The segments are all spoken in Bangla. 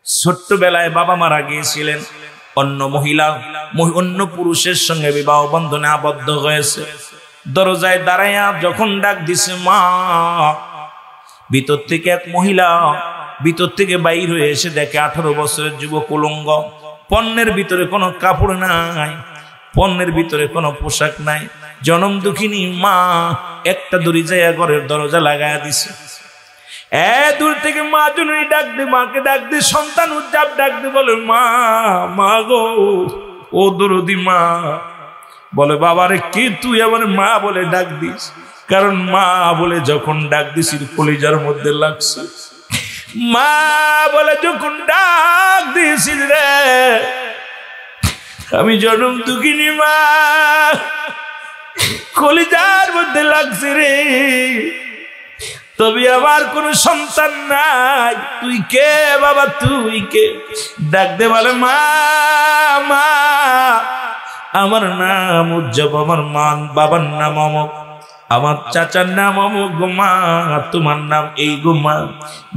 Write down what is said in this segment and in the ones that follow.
ছোট্টবেলায় বাবা মারা গিয়েছিলেন, অন্য মহিলা অন্য পুরুষের সঙ্গে বিবাহ বন্ধনে আবদ্ধ হয়েছে। দরজায় দাঁড়াইয়া যখন ডাক দিছে মা, ভিতর থেকে এক মহিলা ভিতর থেকে বাইর হয়ে এসে দেখে 18 বছরের যুবক উলঙ্গ, পণ্যের ভিতরে কোনো কাপড় নাই, পণ্যের ভিতরে কোনো পোশাক নাই। জনম দুঃখিনী মা একটা দড়ি যাইয়া ঘরের দরজা লাগাইয়া দিছে। দূর থেকে মা জননী ডাক দে, মাকে ডাক দে, সন্তান উজ্জাব ডাক দে, বলে মা, মা গো, ও দরদি মা। বলে বাবারে কে তুই আমার মা বলে ডাক দিস? কারণ মা বলে যখন ডাক দিস কলিজার মধ্যে লাগছে। মা বলে যখন ডাক দিয়েছিস রে, আমি জনম দুঃখিনী মা, কলিজার মধ্যে লাগছে রে। তবে আমার কোনো সন্তান নাই, তুই কে বাবা, তুই কে? ডাক দে, বলে মা, মা আমার নাম উজ্জব, আমার বাবার নাম অমুক, আমার চাচার নাম অমুক গো মা, তোমার নাম এই গো মা।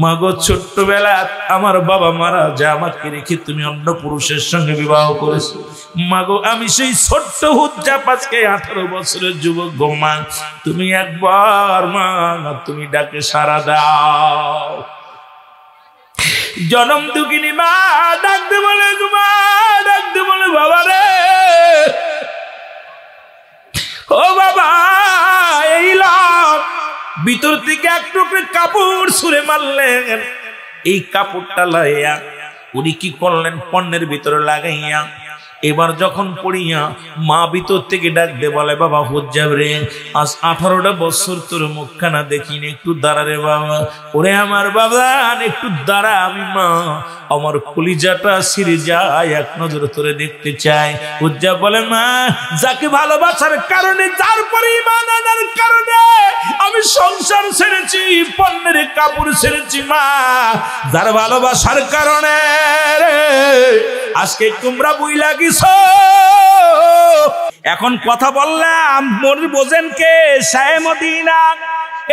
মা গো, ছোট্টবেলা আমার বাবা মারা যায়, আমাকে রেখে তুমি অন্য পুরুষের সঙ্গে বিবাহ করেছো। মা গো, আমি সেই ছোট্ট হুজ্জাব আজকে 18 বছরের যুবক গো মা, তুমি একবার মা তুমি ডাকে সাড়া দাও। জনম দুঃখিনী মা ডাকতে বলে গো মা, ডাকতে বলে বাবা রে, ও বাবা, এইলাম। ভিতর থেকে এক টুকরো কাপড় ছুঁড়ে মারলেন। এই কাপড়টা লাইয়া উনি কি করলেন, পণ্যের ভিতরে লাগাইয়া এবার যখন পড়িয়া মা ভিতর থেকে ডাক দে, বলে বাবা হুজ্জাব রে, আজ 18টা বছর তোর মুখখানা দেখিনি, একটু দাঁড়া রে বাবা। ওরে আমার বাবা, একটু দাঁড়া, আমি মা আমার কলিজাটা ছিঁড়ে যায়, এক নজর তোরে দেখতে চাই। হুজ্জাব বলে মা, যাকে ভালোবাসার কারণে, যার পরে ঈমান আনার কারণে আমি সংসার ছেড়েছি, পণ্যের কাপড় ছেড়েছি মা, যার ভালোবাসার কারণে আজকে তোমরা বুইলা গেছো। এখন কথা বললাম, মনে বোঝেন কে? শায়ে মদিনা।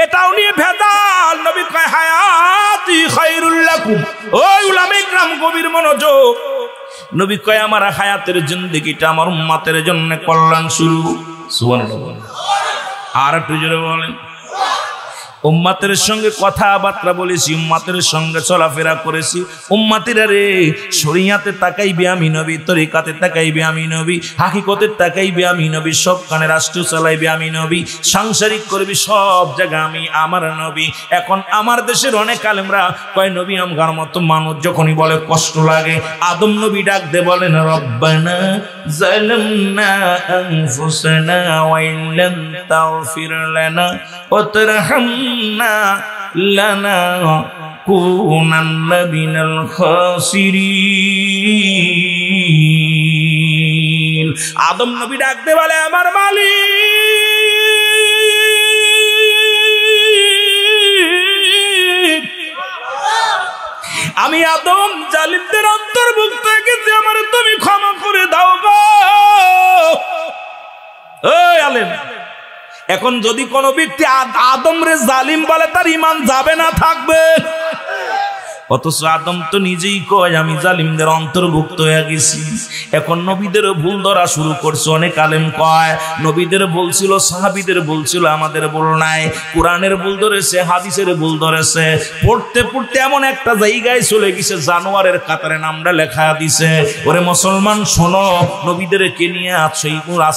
এটাও নিয়ে ভেদাল। নবী কয় হায়াতি খায়রুল লাকুম। ওই উলামায়ে কিরাম গভীর মনোযোগ। নবী কয় আমার হায়াতের জিন্দেগিটা আমার উম্মতের জন্য কল্যাণ শুরু। সুবহানাল্লাহ। আর একটু জোরে বলেন। উম্মতের সঙ্গে কথাবার্তা বলেছি, উম্মতের সঙ্গে চলাফেরা করেছি। উম্মতিরা রে, শরিয়াতে তাকাইবে আমি নবী, তরিকাতে তাকাইবে আমি নবী, হাকিকতে তাকাইবে আমি নবী, সব কানে রাষ্ট্র চালাইবে আমি নবী, সাংসারিক করবি সব জায়গা আমি আমার নবী। এখন আমার দেশের অনেক আলেমরা কয় নবী আমগার মতো মানুষ যখনই বলে কষ্ট লাগে। আদম নবী ডাক দে বলেন, রব্বানা যালামনা আনফুসানা ওয়া ইল্লাম তাগফির লানা ওয়া তারহামনা লানাকুনান্না মিনাল খাসিরিন। আদম নবী ডাক দে বলে, আমার মালিক, আমি আদম জালিমদের অন্তর্ভুক্ত হয়ে গেছি, আমার তুমি ক্ষমা করে দাও গো। ওই আলেম, এখন যদি কোনো ব্যক্তি আদম রে জালিম বলে, তার ঈমান যাবে না থাকবে? অথচ আদম তো নিজেই কয় আমি জালিমদের অন্তর্ভুক্ত হয়ে গেছি। এখন নবীদেরও ভুল ধরা শুরু করছে। অনেক আলেম কয় নবীদের বলছিল, সাহাবীদের বলছিল, আমাদের ভুল নাই। কোরআনের ভুল ধরেছে, হাদিসের ভুল ধরেছে। পড়তে পড়তে এমন একটা জায়গায় চলে গেছে, জানোয়ারের কাতারে নামটা লেখা দিছে। ওরে মুসলমান শোনো, নবীদেরকে নিয়ে আছে,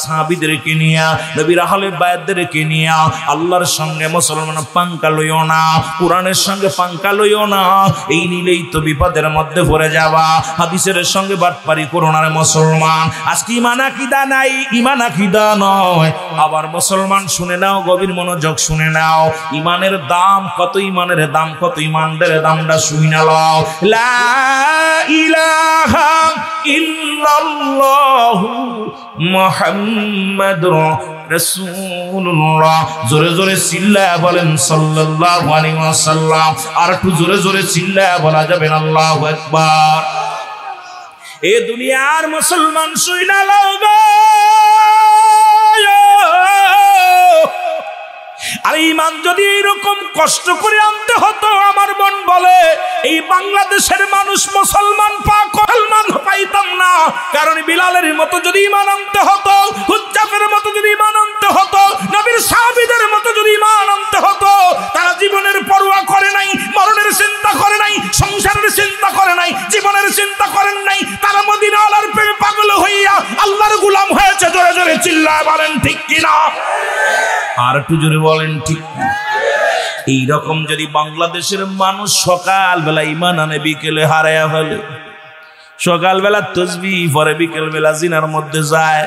সাহাবীদেরকে নিয়ে, নবীর আহলে বায়াতদেরকে নিয়ে আল্লাহর সঙ্গে মুসলমান পাঙ্কা লইও না, কোরআনের সঙ্গে পাঙ্কা লইও না। এই নিলেই তো বিপদের মধ্যে পড়ে যাবা। হাদিসের সঙ্গে বাটপারি করোনার মুসলমান। আজকে ঈমান আকীদা নাই, ঈমান আকীদা নয়। আবার মুসলমান শুনে নাও, গভীর মনোযোগ শুনে নাও, ঈমানের দাম কত, ঈমানের দাম কত, ঈমানদারের দামটা শুইনা লও। লা ইলাহা ইল্লাল্লাহু মুহাম্মাদুর রাসূলুল্লাহ। জোরে জোরে চিল্লায়া বলেন সাল্লাল্লাহু আলাইহি ওয়াসাল্লাম। আর একটু জোরে জোরে চিল্লায়া বলা যাবে না আল্লাহু আকবার। এ দুনিয়ার মুসলমান শুইনা লও গো। আর ঈমান যদি এরকম কষ্ট করে আনতে হতো, আমার মন বলে এই বাংলাদেশের মানুষ মুসলমান মতো যদি ঈমান আনতে হতো, হুজ্জাফের মতো যদি ঈমান আনতে হতো, নবীর সাহাবীদের মতো যদি ঈমান আনতে হতো, তারা জীবনের পরোয়া করে নাই, মরণের চিন্তা করে নাই, সংসারের চিন্তা করে নাই, জীবনের চিন্তা করেন নাই। তারা মদিনাওয়ালার প্রেমে পাগল হইয়া আল্লাহর গোলাম হয়েছে। জোরে জোরে চিল্লায় বলেন ঠিক কিনা? আর একটু জোরে বলেন ঠিক। এইরকম যদি বাংলাদেশের মানুষ সকালবেলা ঈমান আনে, বিকেলে হারায়া ফেলে, সকালবেলা তসবিহ পরে বিকেল বেলা জিনার মধ্যে যায়।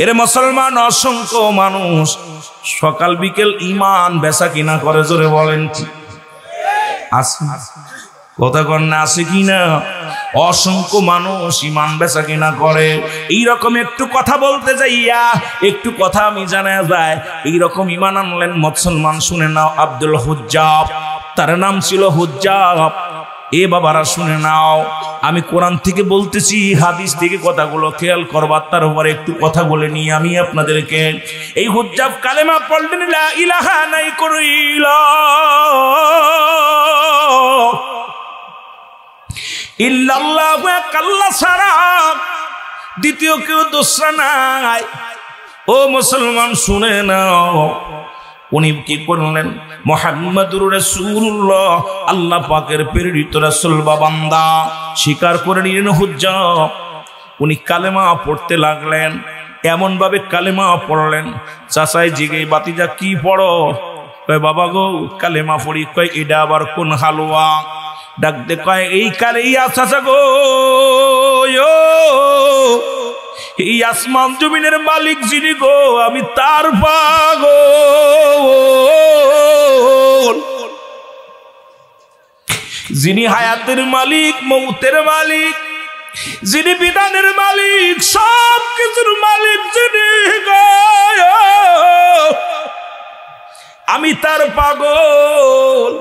এর মুসলমান অসংখ্য মানুষ সকাল বিকেল ঈমান বেচা কিনা করে। জোরে বলেন ঠিক আছে? কথা কন না, আছে কিনা? অসংখ্য মানুষ ঈমান বেচা কিনা করে। এইরকম একটু কথা বলতে যাইয়া একটু কথা আমি জানা যায়। এইরকম ঈমান আনলেন মুসলমান, শুনে নাও, আব্দুল হুজ্জাব, তার নাম ছিল হুজ্জাব। এ বাবারা শুনে নাও, আমি কোরআন থেকে বলতেছি, হাদিস থেকে কথাগুলো খেয়াল করবার, তার উপরে একটু কথা বলে নিয়ে আমি আপনাদেরকে। এই হুজ্জাব কালেমা পড়লেন, লা ইলাহা নাই করিলা ইল্লাল্লাহু আল্লাহ ছাড়া দ্বিতীয় কেউ দোসরা নাই। ও মুসলমান শুনে নাও, উনি কি করলেন? মুহাম্মাদুর রাসূলুল্লাহ, আল্লাহ পাকের প্রেরিত রাসূল বা বান্দা স্বীকার করে নিলেন হুজ্জাব। উনি কালেমা পড়তে লাগলেন, এমন ভাবে কালেমা পড়লেন, চাচাই জিগে, বাতিজা কি পড়ো? কয় বাবা গো কালেমা পড়ি। কয় এটা আবার কোন হালুয়া? ডাক দে, কয় এই কালে চাচা গো, এই আসমান জমিনের মালিক যিনি গো, আমি তার পাগল। যিনি হায়াতের মালিক, মৌতের মালিক, যিনি বিধানের মালিক, সব কিছুর মালিক যিনি গো, আমি তার পাগল।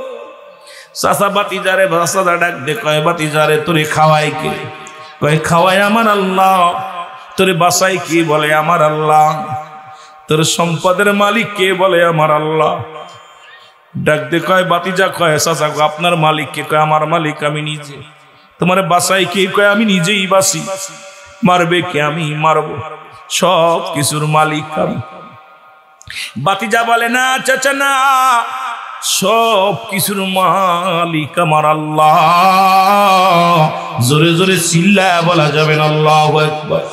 চাচা বাতিজারে ভাষা ডাক দে, কয় বাতিজারে তোরে খাওয়াই কে? কয় খাওয়াই আমার আল্লাহ। তোরে বাসাই কে? বলে আমার আল্লাহ। তোর সম্পদের মালিক কে? বলে আমার আল্লাহ। ডাক দে, কয় বাতিজা, কয় চাচা আপনার মালিক কে? কয় আমার মালিক আমি নিজে। তোমার বাসাই কে? কয় আমি নিজেই বাসি। মারবে কে? আমি মারব। সব কিছুর মালিক আমি। বাতিজা বলে, না চাচা না, সব কিছুর মালিক আমার আল্লাহ। জোরে জোরে চিল্লায়া বলা যাবেন আল্লাহু আকবার।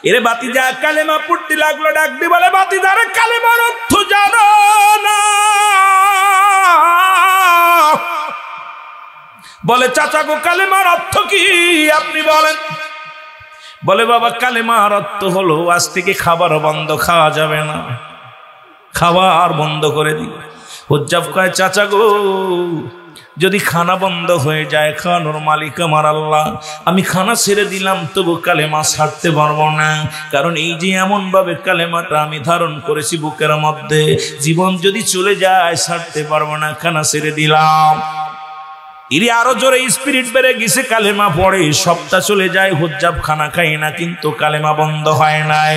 এরে বাতিজা কালেমা পড়তে লাগলো, ডাক দিয়ে বলে, বাতিজা রে কালেমার অর্থ জানো না? বলে চাচা গো কালেমার অর্থ কি আপনি বলেন? বলে বাবা কালেমার অর্থ হলো আজ থেকে খাবার বন্ধ, খাওয়া যাবে না, খাবার বন্ধ করে দিই। হুজ্জাব কয় চাচা গো যদি খানা বন্ধ হয়ে যায়, খাওয়ানোর মালিক আমার আল্লাহ, আমি খানা ছেড়ে দিলাম তবু কালেমা ছাড়তে পারবো না। কারণ এই যে এমন ভাবে কালেমাটা আমি ধারণ করেছি বুকের মধ্যে, জীবন যদি চলে যায় ছাড়তে পারবো না, খানা ছেড়ে দিলাম। ইরি আরো জোরে স্পিরিট বেড়ে গেছে, কালেমা পড়ে, সপ্তাহ চলে যায়, হুজ্জাব খানা খায় না, কিন্তু কালেমা বন্ধ হয় নাই।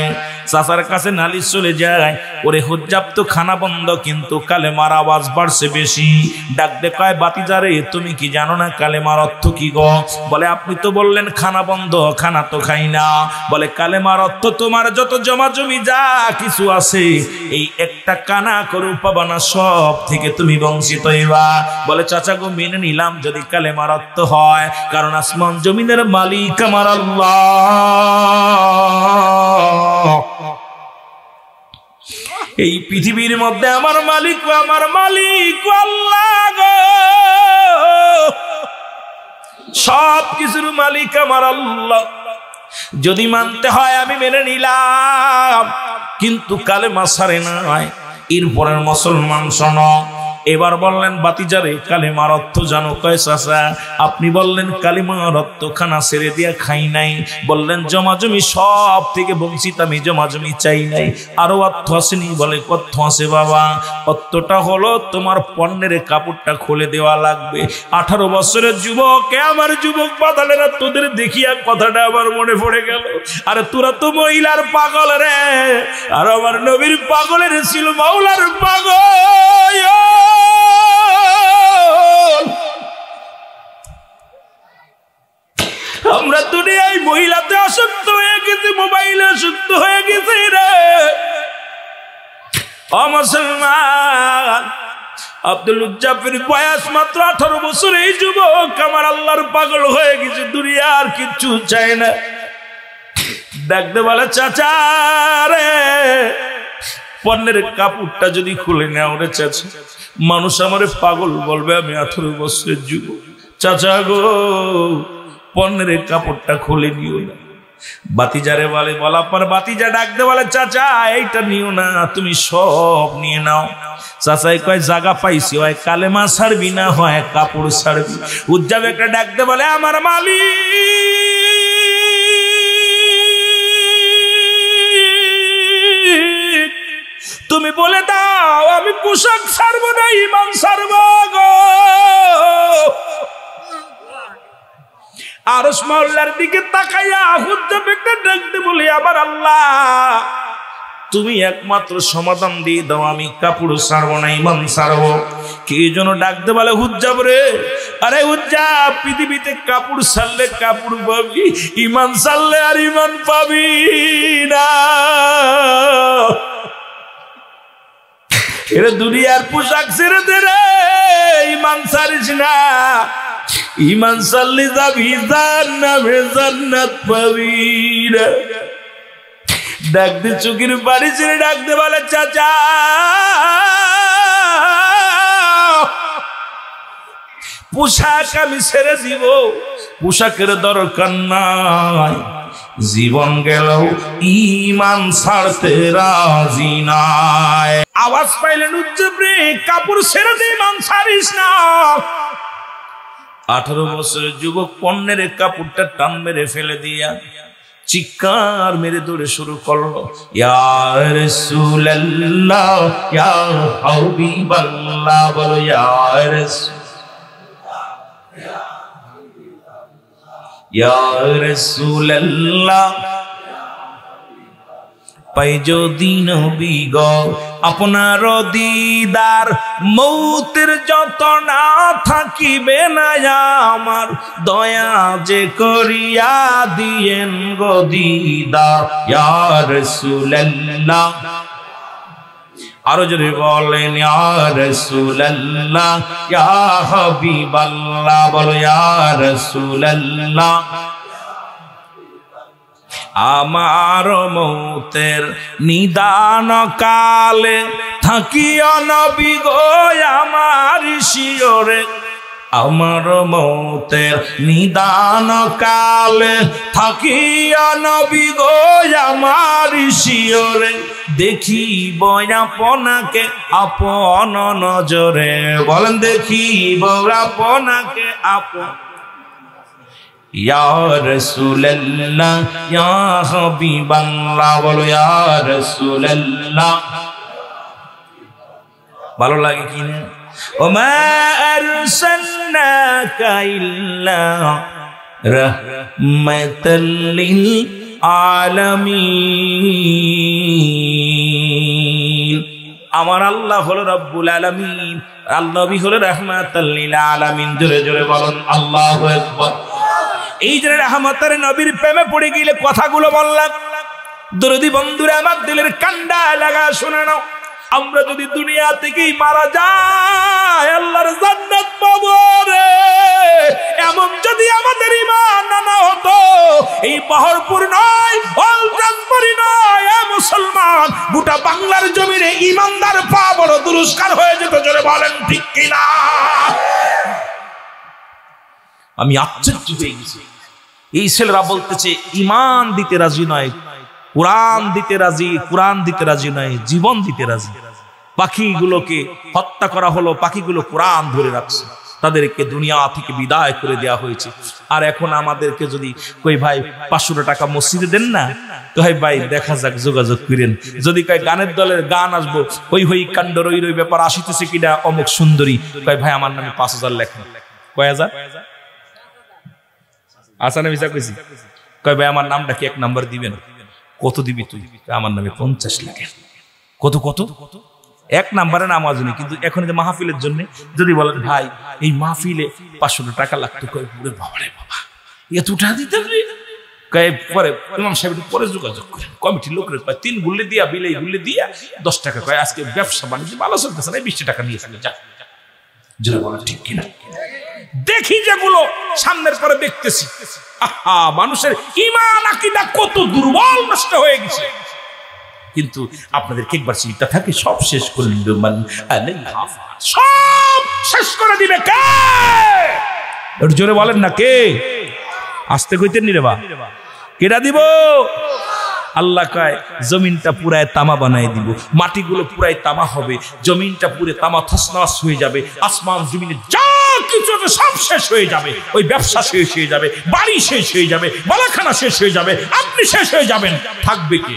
চাচার কাছে নালিশ চলে যায়, ওরে হুজ্জাব তো খানা বন্ধ কিন্তু কালেমার আওয়াজ বাড়ছে বেশি। ডাক দে, কয় বাতিজারে তুমি কি জানো না কালেমার অর্থ কি গো? বলে আপনি তো বললেন খানা বন্ধ, খানা তো খাই না। বলে কালেমার অর্থ তোমার যত জমা জমি যা কিছু আছে, এই একটা কানা করে পাবা না, সব থেকে তুমি বঞ্চিত হইবা। বলে চাচা গো মেনে নিলাম যদি কালেমার অর্থ হয়, কারণ আসমান জমিনের মালিক আমার আল্লাহ। এই পৃথিবীর মধ্যে আমার মালিক আল্লাহ গো, সব কিছুর মালিক আমার আল্লাহ। যদি মানতে হয় আমি মেনে নিলাম, কিন্তু কালেমা ছাড়ে নাই। এরপরের মুসলমান শোনো, এবার বললেন বাতিজারে কালেমার অর্থ জানো? কয় চাচা আপনি বললেন কালেমার অর্থ খানা ছেড়ে দিয়া খাই নাই, বললেন জমাজমি সব থেকে বঞ্চিত আমি, জমাজমি চাই নাই, আরো অর্থ আসেনি? বলে কত আছে বাবা? অর্থটা হলো তোমার পণ্যের কাপড়টা খুলে দেওয়া লাগবে। 18 বছরের যুবক, আমার যুবক বাদালেরা তোদের দেখিয়া কথাটা আমার মনে পড়ে গেল। আরে তোরা তো মহিলার পাগল রে, আর আমার নবীর পাগলের ছিল মাওলার পাগল। আমরা দুনিয়ায় মহিলাতে আসক্ত হয়ে গেছি, মোবাইলে আসক্ত হয়ে গেছি রে ও মুসলমান। আব্দুল উজ্জাফের বয়স মাত্র 18 বছর। এই যুবক আমার আল্লাহর পাগল হয়ে গেছে, দুনিয়ার কিচ্ছু চায় না। ডাকতে বলে চাচা রে, পণ্যের কাপড়টা যদি খুলে নেও রে চাচা, মানুষ আমারে পাগল বলবে, আমি 18 বছরের যুবক। চাচা গো, পণ্যের কাপড়টা খুলে নিও না। বাতিজারে বলে, বলার পর বাতিজা ডাকতে বলে চাচা এইটা নিও না, তুমি সব নিয়ে নাও। চাচাই কয় জায়গা পাইছি, হয় কালেমা ছাড়বি না হয় কাপড় ছাড়বি। উজ্জাব একটা ডাকতে বলে আমার মালিক, তুমি বলে দাও আমি পোশাক ছাড়বো না ঈমান ছাড়বো গো। আরশ মহল্লার দিকে তাকাইয়া হুজ্জাব একটা ডাকতে বলে আমার আল্লাহ, তুমি একমাত্র সমাধান দিয়ে দাও, আমি কাপড় ছাড়বো না ঈমান ছাড়বো। কি জন্য ডাকতে বলে হুজ্জাব রে, আরে হুজ্জাব পৃথিবীতে কাপড় ছাড়লে কাপড় পাবি, ঈমান ছাড়লে আর ঈমান পাবি না। এরা দুনিয়ার পোশাক ছেড়ে দে রে, ঈমান ছাড়িস না। ঈমান ছাড়লে যাবি জান্নাতে, জান্নাত পাবি না। ডাকতে চোখের বাড়ি ছেড়ে ডাকতে বলে চাচা পোশাক আমি ছেড়ে দিব, পোশাকের দরকার নাই, জীবন গেল ঈমান ছাড়তে রাজি নাই। আওয়াজ পাইলেন উজ্জাব রে, কাপড় ছেড়ে দে, ঈমান ছাড়িস না। 18 বছরের যুবক পণ্যের কাপড়টা টান মেরে ফেলে দিয়া চিৎকার মেরে দৌড়ে শুরু করলো, ইয়া রাসূলুল্লাহ ইয়া হাবিবাল্লাহ, বলো ইয়া রাসূলুল্লাহ। পাই যদি নবী গো আপনার দিদার, মৌতের যত না থাকিবে না আমার, দয়া যে করিয়া দিয়েন গো দিদার ইয়া রাসূলুল্লাহ। আরো জোরে বলেন ইয়া রাসূলুল্লাহ ইয়া হাবিবাল্লাহ, বলো ইয়া রাসূলুল্লাহ। আমার মৌতের নিদান কালে থাকিও নবী গো আমার শিয়রে, আমার মৌতের নিদান কালে থাকিও নবী গো আমার শিয়রে, দেখিব আপনাকে আপন নজরে, বলেন দেখিব আপনাকে আপন। ইয়া রাসূলুল্লাহ ইয়া হাবিবাল্লাহ, বলো ইয়া রাসূলুল্লাহ। ভালো লাগে কি না? ওমা আরসালনাকা ইল্লা রাহমাতাল লিল আলামিন। আমার আল্লাহ হলো রব্বুল আলামিন, আল্লাহ নবী হলো রাহমাতাল লিল আলামিন। জোরে জোরে বলুন আল্লাহু আকবার। এই যে রাহমাতের নবীর প্রেমে পড়ে গেলে কথাগুলো বললাম, দরদি বন্ধুরা আমার দিলের কান্ডা লাগা শুনে নাও। আমরা যদি দুনিয়া থেকেই মারা যাই আল্লাহর জান্নাত পাবো রে, এমন যদি আমাদের ঈমান না হতো, এই বহরপুর নয়, অলরাজবাড়ি নয়, এ মুসলমান গোটা বাংলার জমিনে ঈমানদার পা বড় দুরস্কার হয়ে যেত। জোরে বলেন ঠিক কিনা? আমি আশ্চর্য হয়ে গেছি। এই ছেলেরা বলতেছে ঈমান দিতে রাজি নয়, কোরআন দিতে রাজি, কোরআন দিতে রাজি নয়, জীবন দিতে রাজি। পাখিগুলোকে হত্যা করা হলো, পাখিগুলো কোরআন ধরে রাখছে, তাদেরকে দুনিয়া থেকে বিদায় করে দেওয়া হয়েছে। আর এখন আমাদেরকে যদি কই ভাই 500 টাকা মসজিদে দেন না, তো ভাই দেখা যাক, যোগাযোগ করেন। যদি কয় গানের দলের গান আসবো, হই হই কাণ্ড রই রই ব্যাপার আসিতেছে কিনা অমুক সুন্দরী, কয় ভাই আমার নামে 5000 লেখা। কয় হাজার আসানে ভিসা কইছি, কয় ভাই আমার নামটা কি 1 নাম্বার দিবেন? কত দিবি তুই? আমার নামে 50 লাখ। কত কত? 1 নাম্বারে নামাজ নেই, কিন্তু এখন যে মাহফিলের জন্য যদি বলেন ভাই এই মাহফিলে 500 টাকা লাগতো, কয় পুরো বাবা রে বাবা, এত টাকা দিতে হবে পরে ইমাম সাহেব পরে যোগাযোগ করেন কমিটির লোকের 3 গুল্লি দিয়া বিলাই গুল্লি দিয়া 10 টাকা কয় আজকে ব্যবসা বাণিজ্য ভালো চলতেছে না 20 টাকা নিয়ে চলে যাক যারা বলা ঠিক কিনা দেখি যেগুলো সামনের পরে দেখতেছি আহা মানুষের ঈমান আকীদা কত দুর্বল নষ্ট হয়ে গেছে কিন্তু আপনাদেরকে একবার চিন্তা থাকে সব শেষ করে দিবে মান আলাইহা সব শেষ করে দিবে কে একটু জোরে বলেন না কে আস্তে কইতেন নি রে বা কেডা দিব আল্লাহ কয় জমিনটা পুরাই তামা বানাই দিব মাটিগুলো পুরাই তামা হবে জমিনটা পুরে তামা তছনছ হয়ে যাবে আসমান জমিনে যা কিছু আছে সব শেষ হয়ে যাবে ওই ব্যবসা শেষ হয়ে যাবে বাড়ি শেষ হয়ে যাবে বালাখানা শেষ হয়ে যাবে আপনি শেষ হয়ে যাবেন থাকবে কে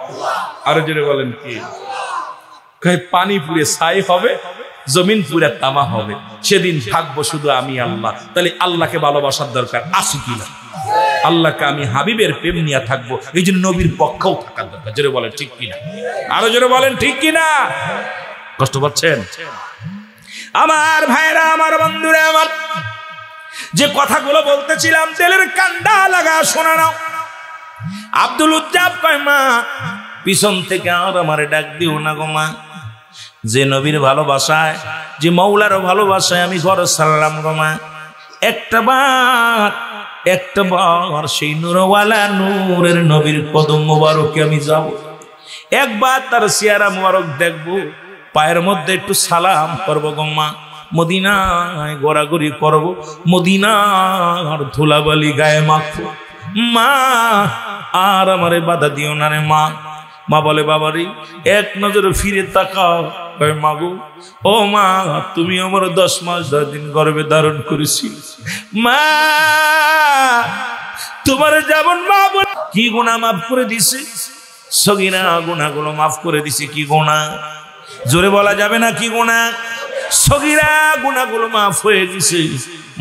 আল্লাহ আর জোরে বলেন কি কয় পানি পুরে ছাই হবে জমিন পুরে তামা হবে সেদিন থাকবো শুধু আমি আল্লাহ তাহলে আল্লাহকে ভালোবাসার দরকার আছে কিনা আল্লাহকে আমি হাবিবের প্রেম নিয়ে থাকবো এই জন্য নবীর পক্ষেও থাকার দরকার জোরে বলেন ঠিক কিনা আরো জোরে বলেন ঠিক কিনা কষ্ট পাচ্ছেন আমার ভাইরা আমার বন্ধুরা আমার যে কথাগুলো বলতেছিলাম দিলের কান্ডা লাগা শোনা নাও আব্দুল উজ্জাব কয় মা পিছন থেকে আর আমারে ডাক দিও না গো মা যে নবীর ভালোবাসায় যে মৌলার ভালোবাসায় আমি ঘর সারলাম গো মা একটা বার সেই নূরওয়ালা নূরের নবীর কদম মোবারকে আমি যাব একবার তার চেহারা মোবারক দেখবো পায়ের মধ্যে একটু সালাম করবো গো মা মদিনায় ঘোরাঘুরি করবো মদিনার ধুলাবালি গায়ে মাখবো মা আর আমারে বাধা দিও না রে মা মা বলে বাবারে এক নজরে ফিরে তাকাও কয় মাগো ও মা তুমি আমার 10 মাস 10 দিন গর্ভে ধারণ করেছি মা তোমার যেমন মা কি গুনাহ মাফ করে দিছে সগীরা গুনাহগুলো মাফ করে দিছে কি গুনাহ জোরে বলা যাবে না কি গুনাহ সগীরা গুনাহগুলো মাফ হয়ে গেছে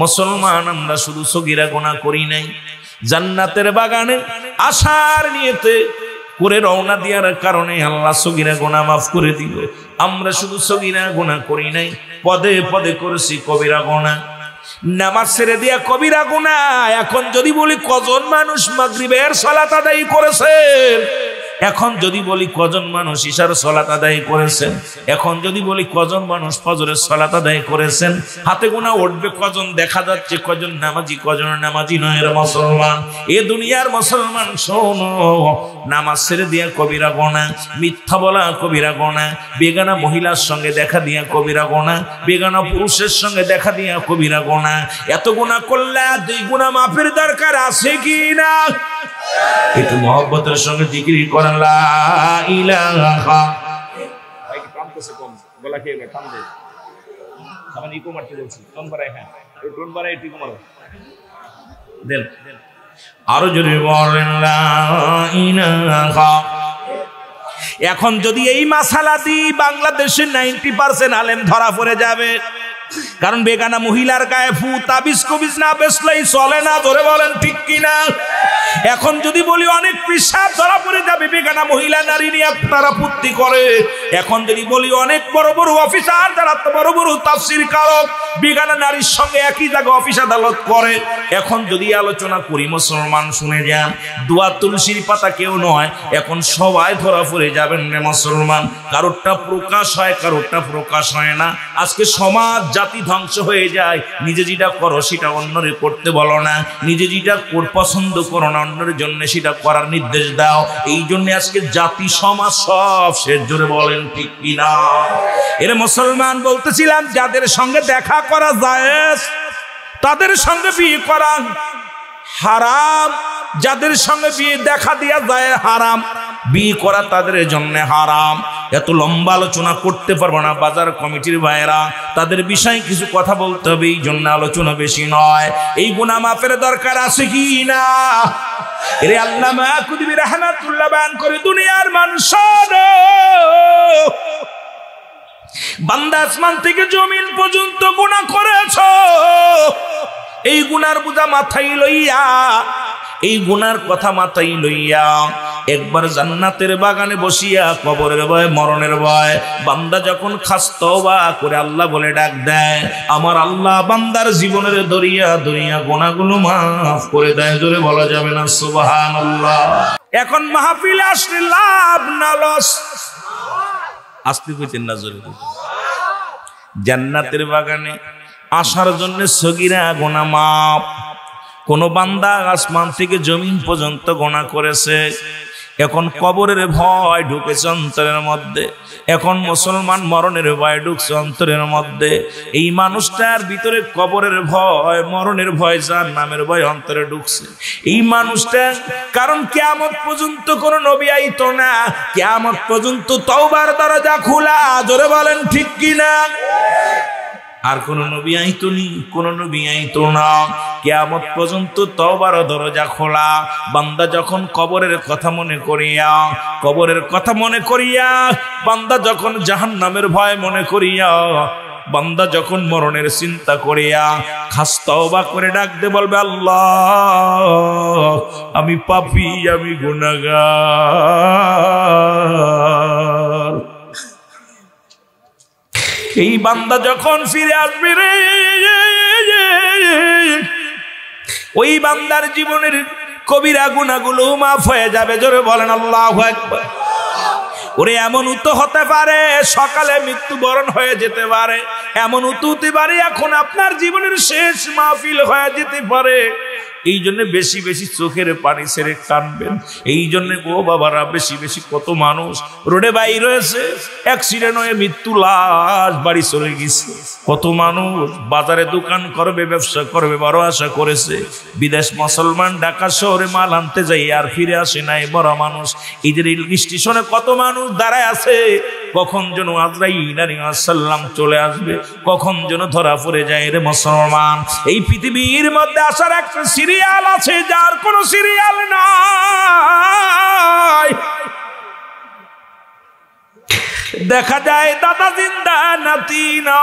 মুসলমান আমরা শুধু সগীরা গুনাহ করি নাই জান্নাতের বাগানে আশার নিয়তে করে রওনা দেওয়ার কারণে আল্লাহ সগীরা গুনাহ মাফ করে দিল আমরা শুধু সগীরা গুনাহ করি নাই পদে পদে করেছি কবিরা গুনাহ নামাজ ছেড়ে দিয়া কবিরা গুনাহ এখন যদি বলি কজন মানুষ মাগরিবের সালাত আদায় করেছেন এখন যদি বলি কজন মানুষ ইশার সালাত আদায় করেছেন এখন যদি বলি কজন মানুষ ফজরের সালাত আদায় করেছেন হাতে গোনা উঠবে কজন দেখা যাচ্ছে কজন নামাজি কজন নামাজি নয় রে মুসলমান এ দুনিয়ার মুসলমান শোনো নামাজ ছেড়ে দিয়া কবিরা গুনাহ মিথ্যা বলা কবিরা গুনাহ বেগানা মহিলার সঙ্গে দেখা দিয়া কবিরা গুনাহ বেগানা পুরুষের সঙ্গে দেখা দিয়া কবিরা গুনাহ এত গুনাহ করলে দুই গুনাহ মাফের দরকার আছে কি না একটু মহব্বতের সঙ্গে জিকির করেন লা ইলাহা ভাই কি কাম করছে কম গলা খেয়ে গেল কাম দে আমি ইকো মারতে বলছি টোন বাড়াই হ্যাঁ এই টোন বাড়াই ইকো মারো দেন আরো জোরে বলেন লা ইলাহা এখন যদি এই মাসালা দি বাংলাদেশের 90% আলেম ধরা পড়ে যাবে কারণ বেগানা মহিলার গায়ে ফু তাবিজ কবিজ না বেচলেই চলে না ধরে বলেন ঠিক কিনা এখন যদি বলি অনেক পেশাব ধরা পড়ে যাবে বেগানা মহিলা নারী নিয়ে আপনারা পূর্তি করে এখন যদি বলি অনেক বড় বড় অফিসার যারা বড় বড় তাফসীর কারক বেগানা নারীর সঙ্গে একই জায়গায় অফিস আদালত করে এখন যদি আলোচনা করি মুসলমান শুনে যান দোয়া তুলসীর পাতা কেউ নয় এখন সবাই ধরা পড়ে যাবেন রে মুসলমান কারোরটা প্রকাশ হয় কারোরটা প্রকাশ হয় না আজকে সমাজ জাতি ধ্বংস হয়ে যায় নিজে যেটা করো সেটা অন্যরে করতে বলো না নিজে যেটা পছন্দ করো না অন্যের জন্য সেটা করার নির্দেশ দাও এই জন্য আজকে জাতি সমাজ সব শেষ জোরে বলেন ঠিক কিনা এর মুসলমান বলতেছিলাম যাদের সঙ্গে দেখা করা জায়েজ তাদের সঙ্গে বিয়ে করা হারাম যাদের সঙ্গে বিয়ে দেখা দিয়া যায় হারাম বিয়ে করা তাদের জন্য হারাম এত লম্বা আলোচনা করতে পারবো না বাজার কমিটির ভাইরা তাদের বিষয়ে কিছু কথা বলতে হবে এই জন্য আলোচনা বেশি নয় এই গুনাহ মাফের দরকার আছে কি না এরে আল্লামা কুতুবী রাহমাতুল্লাহ বয়ান করে দুনিয়ার মানুষ বান্দা আসমান থেকে জমিন পর্যন্ত গুনাহ করেছো এই গুনার বোঝা মাথায় লইয়া এই গুনার কথা মাথায় লইয়া একবার জান্নাতের বাগানে বসিয়া কবরের ভয় মরণের ভয় বান্দা যখন খাস তওবা করে আল্লাহ বলে ডাক দেয়, আমার আল্লাহ বান্দার জীবনের দরিয়া দরিয়া গুনাহগুলো মাফ করে দেয়। জোরে বলা যাবে না সুবহানাল্লাহ? এখন মাহফিলে আসলে লাভ না লস? আসতে কইতেন না জোরে? জান্নাতের বাগানে আসার জন্য সগীরা গুনাহ মাফ। কোন বান্দা আসমান থেকে জমিন পর্যন্ত গুনাহ করেছে, এখন কবরের ভয় ঢুকেছে অন্তরের মধ্যে, এখন মুসলমান মরণের ভয় ঢুকছে অন্তরের মধ্যে। এই মানুষটার ভিতরে কবরের ভয় মরণের ভয় জাহান্নামের ভয় অন্তরে ঢুকছে। এই মানুষটা কারণ কিয়ামত পর্যন্ত কোন নবী আইতো না, কিয়ামত পর্যন্ত তওবার দরজা খোলা। জোরে বলেন ঠিক কিনা? আর কোন নবী আইতো নি, কোন নবী আইতো না, কিয়ামত পর্যন্ত তওবার দরজা খোলা। বান্দা যখন কবরের কথা মনে করিয়া, কবরের কথা মনে করিয়া, বান্দা যখন জাহান্নামের ভয় মনে করিয়া, বান্দা যখন মরণের চিন্তা করিয়া খাস তওবা করে ডাক দে বলবে, আল্লাহ আমি পাপী, আমি গুনাহগার। এই বান্দা যখন ফিরে আসবে রে, ওই বান্দার জীবনের কবিরা গুনাহগুলো মাফ হয়ে যাবে। জোরে বলেন আল্লাহু আকবার। ওরে এমন তো হতে পারে সকালে মৃত্যুবরণ হয়ে যেতে পারে, এমন হতে পারে এখন আপনার জীবনের শেষ মাহফিল হয়ে যেতে পারে। এই জন্য বেশি বেশি চোখের পানি ছেড়ে কাঁদবেন। এই জন্য ও বাবারা বেশি বেশি কত মানুষ রোডে বাইর হয়েছে, অ্যাক্সিডেন্ট হয়ে মৃত্যু লাশ বাড়ি চলে গেছে। কত মানুষ বাজারে দোকান করবে, ব্যবসা করবে, বড় আশা করেছে, বিদেশ মুসলমান ঢাকা শহরে মাল আনতে যাই আর ফিরে আসে নাই। বড় মানুষ এই যে রেল স্টেশনে কত মানুষ দাঁড়ায় আছে, কখন যেন আজরাইল আলাইহিস সালাম চলে আসবে, কখন যেন ধরা পড়ে যায় রে মুসলমান। এই পৃথিবীর মধ্যে আসার একটা সিরিয়াল আছে যার কোন সিরিয়াল নাই। দেখা যায় দাদা জিন্দা নাতি নয়,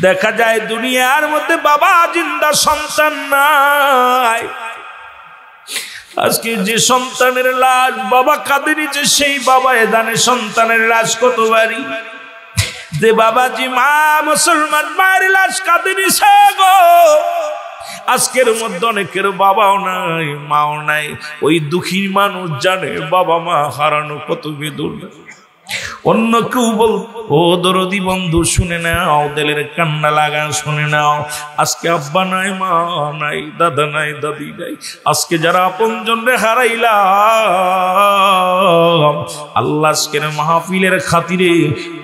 দেখা যায় দুনিয়ার মধ্যে বাবা জিন্দা সন্তান নাই। আজকে যে সন্তানের লাশ বাবা কাঁদে নিচে, সেই বাবা জানে সন্তানের লাশ কত বাড়ি। যে বাবাজি মা মুসলমান মায়ের লাশ কাঁদে নিছে গো, আজকের মধ্যে অনেকের বাবাও নাই মাও নাই। ওই দুঃখী মানুষ জানে বাবা মা হারানো কত বেদনা। অন্য কেউ বল, ও দরদি বন্ধু শুনে নাও, দিলের কান্না লাগা শুনে নাও। আজকে আব্বা নাই, মা নাই, দাদা নাই, দাদি নাই, আজকে যারা আপনজন রে হারাইলাম, আল্লাহ আজকের মাহফিলের খাতিরে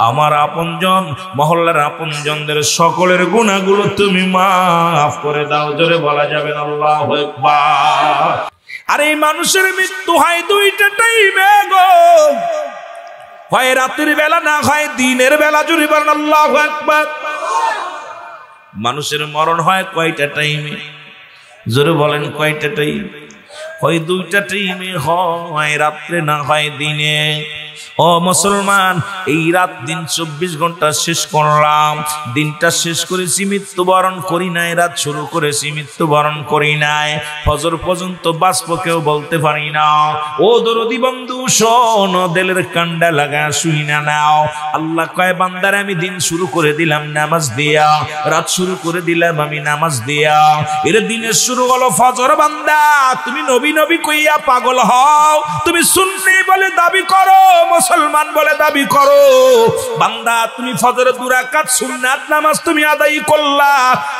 আমার আপনজন মহল্লার আপনজনদের সকলের গুনাহগুলো তুমি মাফ করে দাও। জোরে বলা যাবে না আল্লাহু আকবার। আর এই মানুষের মৃত্যু হয় দুইটা টাইমে গো, হয় রাতের বেলা না হয় দিনের বেলা। জোরে বলেন আল্লাহু আকবার। মানুষের মরণ হয় কয়টা টাইমে? জোরে বলেন কয়টা টাইম? হয় দুইটা টাইমে, হয় রাত্রে না হয় দিনে। ও মুসলমান, এই রাত দিন 24 ঘন্টা শেষ করলাম, দিনটা শেষ করেছি মৃত্যুবরণ করি নাই, রাত শুরু করেছি মৃত্যুবরণ করি নাই, ফজর পর্যন্ত বাঁচবো কেউ বলতে পারি না। ও দরদি বন্ধু শোন, দিলের কান্ডা লাগা শুই না নাও। আল্লাহ কয় বান্দারে আমি দিন শুরু করে দিলাম নামাজ দিয়া, রাত শুরু করে দিলাম আমি নামাজ দিয়া। এর দিনের শুরু হলো ফজর। বান্দা তুমি নবী নবী কইয়া পাগল হও, তুমি সুন্নি বলে দাবি করো, মুসলমান বলে দাবি করো। বান্দা তুমি ফজরের 2 রাকাত সুন্নাত নামাজ তুমি আদায় করলা,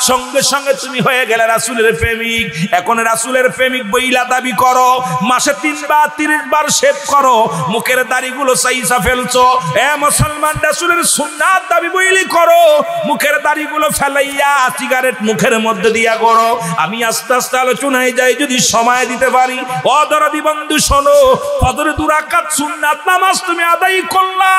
সঙ্গে সঙ্গে তুমি হয়ে গেলে রাসূলের প্রেমিক। এখন রাসূলের প্রেমিক বইলা দাবি করো, মাসে 3 বার 30 বার শেভ করো, মুখের দাড়িগুলো সাইসা ফেলছো। এ মুসলমান, রাসূলের সুন্নাত দাবি বইলি করো, মুখের দাড়িগুলো ফেলাইয়া সিগারেট মুখের মধ্যে দিয়া করো। আমি আস্তে আস্তে আলোচনায় যাই যদি সময় দিতে পারি। ও দরদি বন্ধু শোনো, ফজরের 2 রাকাত সুন্নাত নামাজ নামাজ তুমি আদায় করলা,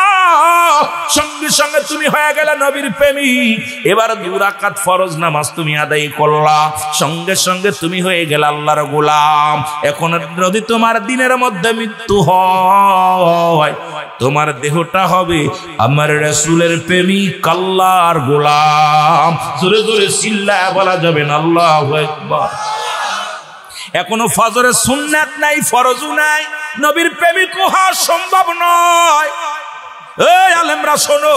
সঙ্গে সঙ্গে তুমি হয়ে গেলে নবীর প্রেমিক। এবার 2 রাকাত ফরজ নামাজ তুমি আদায় করলা, সঙ্গে সঙ্গে তুমি হয়ে গেলে আল্লাহর গোলাম। এখন যদি তোমার দিনের মধ্যে মৃত্যু হয়, তোমার দেহটা হবে আমার রাসূলের প্রেমিক, আল্লাহর গোলাম। জোরে জোরে চিল্লায়া বলা যাবে না আল্লাহু আকবার। এখনো ফজরের সুন্নাত নাই, ফরজও নাই, নবীর প্রেমিক হওয়া সম্ভব নয়। এই আলেমরা শোনো,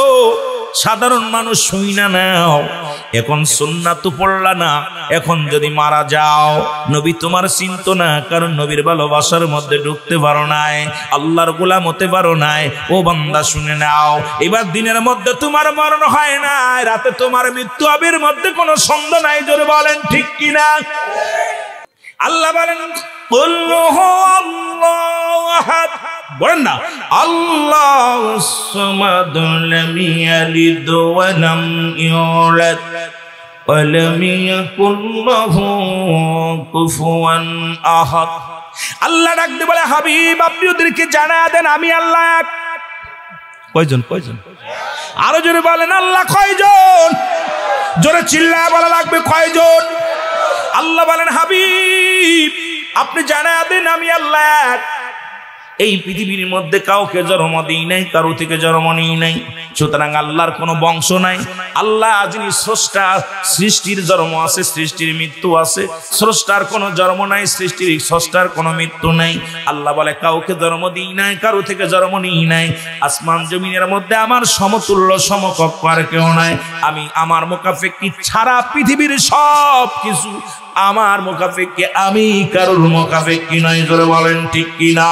সাধারণ মানুষ শুই না নাও, এখন সুন্নাত তো পড়লা না, এখন যদি মারা যাও নবী তোমার চিন্ত না, কারণ নবীর ভালোবাসার মধ্যে ঢুকতে পারো নাই, আল্লাহর গোলাম হতে পারো নাই। ও বান্দা শুনে নাও, এবার দিনের মধ্যে তোমার মরণ হয় না, রাতে তোমার মৃত্যু হবে, এর মধ্যে কোনো সন্দেহ নাই। জোরে বলেন ঠিক কিনা? আল্লাহ বলেন বলেন না, আল্লাহুস সামাদ লাম ইয়ালিদ ওয়া লাম ইউলাদ ওয়া লাম ইয়াকুল লাহু কুফুয়ান আহাদ। আল্লাহ ডাক দিয়ে বলে, হাবিব আপনি ওদেরকে জানায়া দেন আমি আল্লাহ এক। কয়জন? কয়জন? আরো জোরে বলেন, আল্লাহ কয়জন? জোরে চিল্লায়া বলা লাগবে, কয়জন? আল্লাহ বলেন, হাবিব আপনি জানায়া দেন আমি আল্লাহ এক। এই পৃথিবীর মধ্যে কাউকে জন্ম দিই নাই, কারো থেকে জন্ম নিই নাই, সুতরাং আল্লাহর কোনো বংশ নাই। আল্লাহ যিনি স্রষ্টা, সৃষ্টির জন্ম আছে, সৃষ্টির মৃত্যু আছে, স্রষ্টার কোনো জন্ম নাই, সৃষ্টির স্রষ্টার কোনো মৃত্যু নাই। আল্লাহ বলে কাউকে জন্ম দিই নাই, কারো থেকে জন্ম নিই নাই। আসমান জমিনের মধ্যে আমার সমতুল্য সমকক্ষ আর কেউ নাই। আমি আমার মুকাফেক্কি ছাড়া পৃথিবীর সব কিছু আমার মুকাফেক্কি, আমি কারোর মুকাফেক্কি নয়। জোরে বলেন ঠিক কিনা?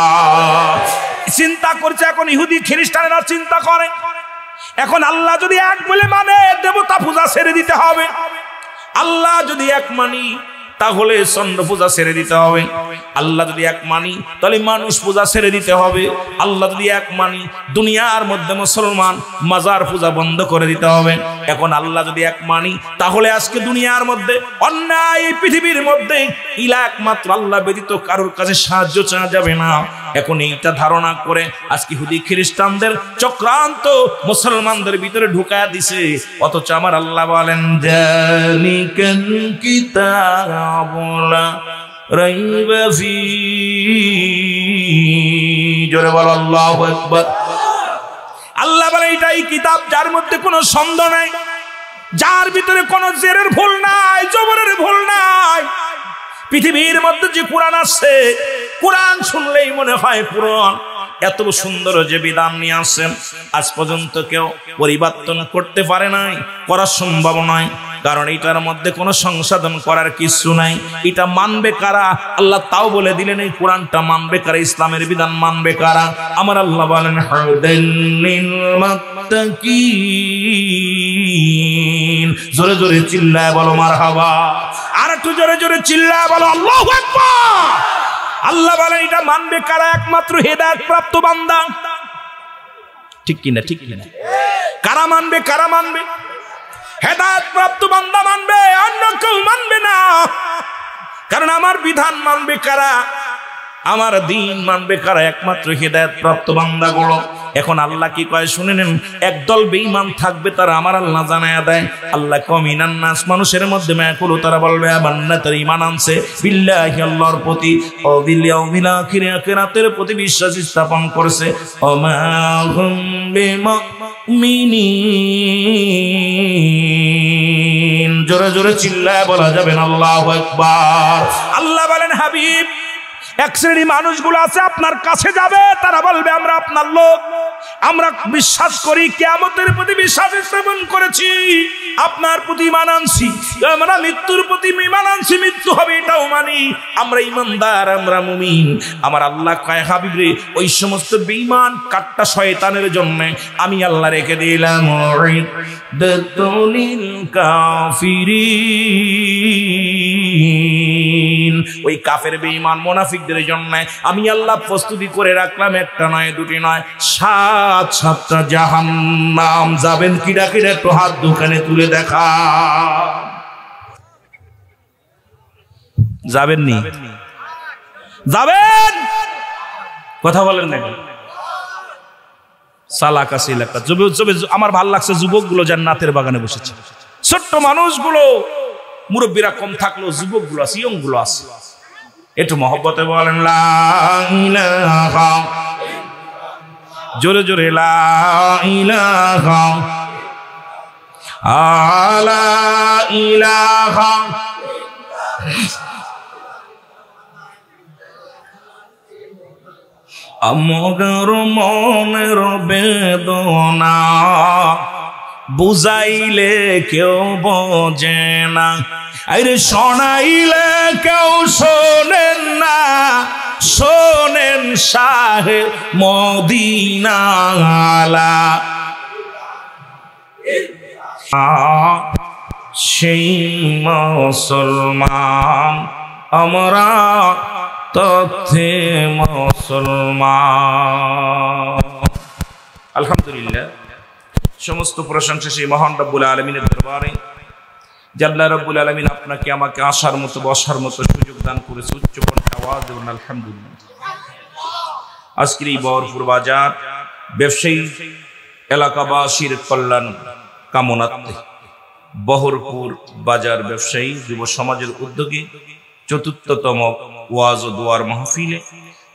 চিন্তা করছে এখন ইহুদি খ্রিস্টানেরা চিন্তা করে, এখন আল্লাহ যদি এক বলে মানে দেবতা পূজা ছেড়ে দিতে হবে। আল্লাহ যদি এক মানি তাহলে চন্দ্র পূজা ছেড়ে দিতে হবে। আল্লাহ যদি এক মানি তাহলে মানুষ পূজা ছেড়ে দিতে হবে। আল্লাহ যদি এক মানি দুনিয়ার মধ্যে মুসলমান মাজার পূজা বন্ধ করে দিতে হবে। এখন আল্লাহ যদি এক মানি তাহলে আজকে দুনিয়ার মধ্যে অন্যায় এই পৃথিবীর মধ্যে ইলা একমাত্র আল্লাহ ব্যতীত কারোর কাছে সাহায্য চাওয়া যাবে না। এখন এইটা ধারণা করে আজকে ইহুদি খ্রিস্টানদের চক্রান্ত মুসলমানদের ভিতরে ঢুকায়া দিছে। অথচ আমার আল্লাহ বলেন, জালিকাল কিতাবু লা রাইবা ফীহি। জোরে বল আল্লাহু আকবার। আল্লাহ বলে এটাই কিতাব যার মধ্যে কোনো সন্দেহ নাই, যার ভিতরে কোনো জেরের ভুল নাই, জবরের ভুল নাই। পৃথিবীর মধ্যে যে কোরআন আছে, কোরআন শুনলেই মনে হয় কোরআন এত সুন্দর যে বিধান নিয়ে আসেন, আজ পর্যন্ত কেউ পরিবর্তন করতে পারে নাই, করা সম্ভব নয়। কারণ এটার মধ্যে কোনো সংশোধন করার কিছু নাই। এটা মানবে কারা? আল্লাহ তাও বলে দিলেন এই কোরআনটা মানবে কারা, ইসলামের বিধান মানবে কারা? আমার আল্লাহ বলেন, হুদাল লিল মুত্তাকিন। জোরে জোরে চিল্লায় বলো মারহাবা। আর একটু জোরে জোরে চিল্লায় বলো আল্লাহু আকবার। আল্লাহ বলেন এটা মানবে কারা? একমাত্র হেদায়েত প্রাপ্ত বান্দা। ঠিক কিনা? ঠিক কিনা? কারা মানবে? কারা মানবে? হেদায়েত প্রাপ্ত বান্দা মানবে, অন্য কেউ মানবে না। কারণ আমার বিধান মানবে কারা, আমার দিন মানবে কারা? একমাত্র হেদায়েত প্রাপ্ত বান্দাগুলো। এখন আল্লাহ কি কয় শুনে নেন, একদল বেঈমান থাকবে, তারা আমার আল্লাহ জানায়া দেয়। আল্লাহ কমিনান নাস, মানুষের মধ্যে মায়াকুলু, তারা বলবে আমান্না, তারা ঈমান আনছে বিল্লাহি, আল্লাহর প্রতি, ও বিল ইয়াউমিল আখির, আখিরাতের প্রতি বিশ্বাস স্থাপন করেছে। ওমা হুম বিমুমিনিন। জোরে জোরে চিল্লায় বলা যাবেন আল্লাহু আকবার। আল্লাহ বলেন, হাবিব এক শ্রেণী মানুষগুলো আছে আপনার কাছে যাবে, তারা বলবে আমরা আপনার লোক, আমরা বিশ্বাস করি, কিয়ামতের প্রতি বিশ্বাস স্থাপন করেছি, আপনার প্রতি ঈমান আনছি, আমরা মৃত্যুর প্রতি ঈমান আনছি, মৃত্যু হবে এটাও মানি, আমরা ঈমানদার, আমরা মুমিন। আমার আল্লাহ কয়, হাবিব রে ওই সমস্ত বেঈমান কাট্টা শয়তানের জন্য আমি আল্লাহ রেখে দিলাম উইদ্দাতুল কাফিরিন। ওই কাফের বেঈমান মুনাফিকদের জন্য আমি আল্লাহ প্রস্তুতি করে রাখলাম, একটা নয় দুটি নয়, 7-7টা জাহান্নাম। যাবেন কিরা কিরা একটু হাত দোকানে তুলে দেখা। যাবেন নি? যাবেন? কথা বলেন না। সালাকাস এলাকা আমার ভাল লাগছে যুবকগুলো জান্নাতের বাগানে বসেছে। ছোট্ট মানুষগুলো, মুরব্বীরা কম থাকলেও যুবকগুলো আছে, ইয়ংগুলো আছে। একটু মহব্বতে বলেন লা ইলাহা, জোরে জোরে লা ইলাহা আলা ইলাহা। আমার মনের বেদনা বুঝাইলে কেউ বোঝে না, আরে শোনাইলে কেউ শোনেন না, শোনেন শাহে মদিনা আলা। সেই মুসলমান আমরা তথ্যে মুসলমান। আলহামদুলিল্লাহ, সমস্ত প্রশংসা সেই মহান রব্বুল আলামিনের দরবারে। আল্লাহ রব্বুল আলামিন আপনাকে আমাকে আসার মতো বসার মতো সুযোগ দান করেছে। উচ্চ কণ্ঠে আওয়াজ দেবেন আলহামদুলিল্লাহ। আজকের এই বহরপুর বাজার ব্যবসায়ী এলাকাবাসীর কল্যাণ কামনার্থে বহরপুর বাজার ব্যবসায়ী যুব সমাজের উদ্যোগে চতুর্থতম ওয়াজ ও দোয়ার মাহফিলে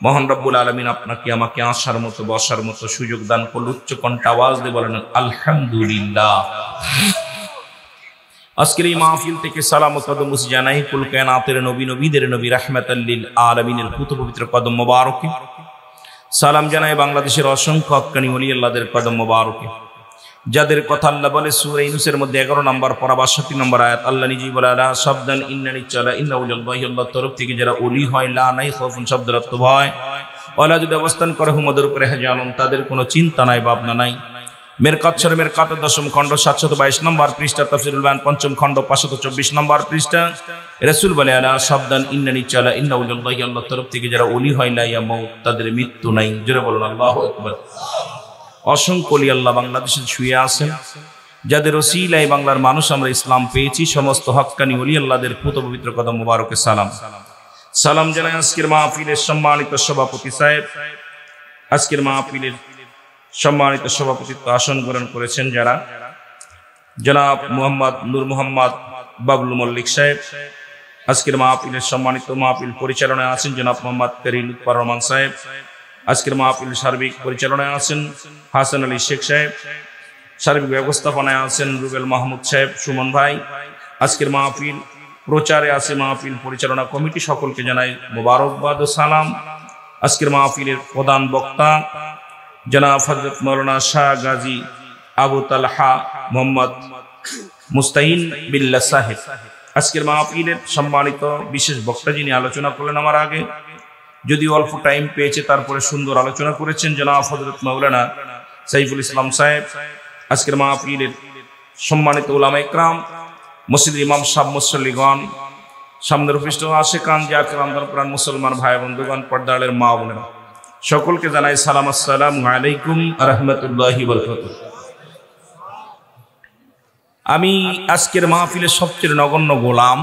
মহান রব্বুল আলামিন আপনাকে আমাকে আসার মতো বসার মতো সুযোগ দান করল। উচ্চ কণ্ঠে আওয়াজ দিয়ে বলেন আলহামদুলিল্লাহ। আজকের এই মাহফিল থেকে সালাম ও কদম জানাই কুল কায়নাতের নবী, নবীদের নবী, রাহমাতাল লিল আলামিনের পুত পবিত্র কদম মোবারকে। সালাম জানাই বাংলাদেশের অসংখ্য হক্কানি ওলি আল্লাহদের কদম মোবারকে, যাদের কথা আল্লাহ বলে সূরা ইউনূসের মধ্যে 11 নম্বর পারা 62 নম্বর আয়াত। আল্লাহ নিজেই বলে আলা শব্দান ইন্নানি চালা ইন্না উলিল্লাহি, আল্লাহর তরফ থেকে যারা ওলি হয়, লা নাই খাউফুন শব্দের অর্থ ভয়, ওয়ালা যদি অবস্থান করে হুমদের উপরে হেজানুন, তাদের কোনো চিন্তা নাই ভাবনা নাই। মেরকাত শরীফ মেরকাতের 10ম খণ্ড 722 নম্বর পৃষ্ঠা, তাফসীরুল বায়ান 5ম খণ্ড 524 নম্বর পৃষ্ঠা। রাসূল বলে আলা শব্দান ইন্নানি চালা ইন্না উলিল্লাহি, আল্লাহর তরফ থেকে যারা ওলি হয়, লা ইয়ামুত, তাদের মৃত্যু নাই। জোরে বলুন আল্লাহু আকবার। অসংখ্য ওলি আল্লাহ বাংলাদেশে শুয়ে আছেন, যাদের ওসিলায় বাংলার মানুষ আমরা ইসলাম পেয়েছি। সমস্ত হক্কানি ওলি আল্লাহদের পুত পবিত্র কদম মোবারকে সালাম। সালাম জানাই আজকের মাহফিলের সম্মানিত সভাপতি সাহেব, আজকের মাহফিলের সম্মানিত সভাপতিত্ব আসন গ্রহণ করেছেন যারা, জনাব মোহাম্মদ নূর মোহাম্মদ বাবলু মল্লিক সাহেব। আজকের মাহফিলের সম্মানিত মাহফিল পরিচালনায় আছেন জনাব মোহাম্মদ করিম লুৎফর রহমান সাহেব। আজকের মাহফিল সার্বিক পরিচালনায় আছেন হাসান আলী শেখ সাহেব। সার্বিক ব্যবস্থাপনায় আছেন রুবেল মাহমুদ সাহেব, সুমন ভাই। আজকের মাহফিল প্রচারে আছে মাহফিল পরিচালনা কমিটি, সকলকে জানাই মোবারকবাদ ও সালাম। আজকের মাহফিলের প্রধান বক্তা জনাব হযরত মাওলানা শাহ গাজী আবু তালহা মোহাম্মদ মুস্তাইন বিল্লাহ সাহেব। আজকের মাহফিলের সম্মানিত বিশেষ বক্তা যিনি আলোচনা করলেন আমার আগে, যদি অল্প টাইম পেয়েছে তারপরে সুন্দর আলোচনা করেছেন জনাব হযরত মাওলানা সাইফুল ইসলাম সাহেব। আজকের মাহফিলের সম্মানিত উলামা ইকরাম, মসজিদের ইমাম সাহেব, মুসল্লিগণ, সামনের উপস্থিত আশিকান জাকিরান কোরআন মুসলমান ভাই বন্ধুগণ, পর্দারের মা বোনেরা, সকলকে জানাই সালাম, আসসালামু আলাইকুম ওয়া রাহমাতুল্লাহি ওয়া বারাকাতুহু। আমি আজকের মাহফিলের সবচেয়ে নগণ্য গোলাম।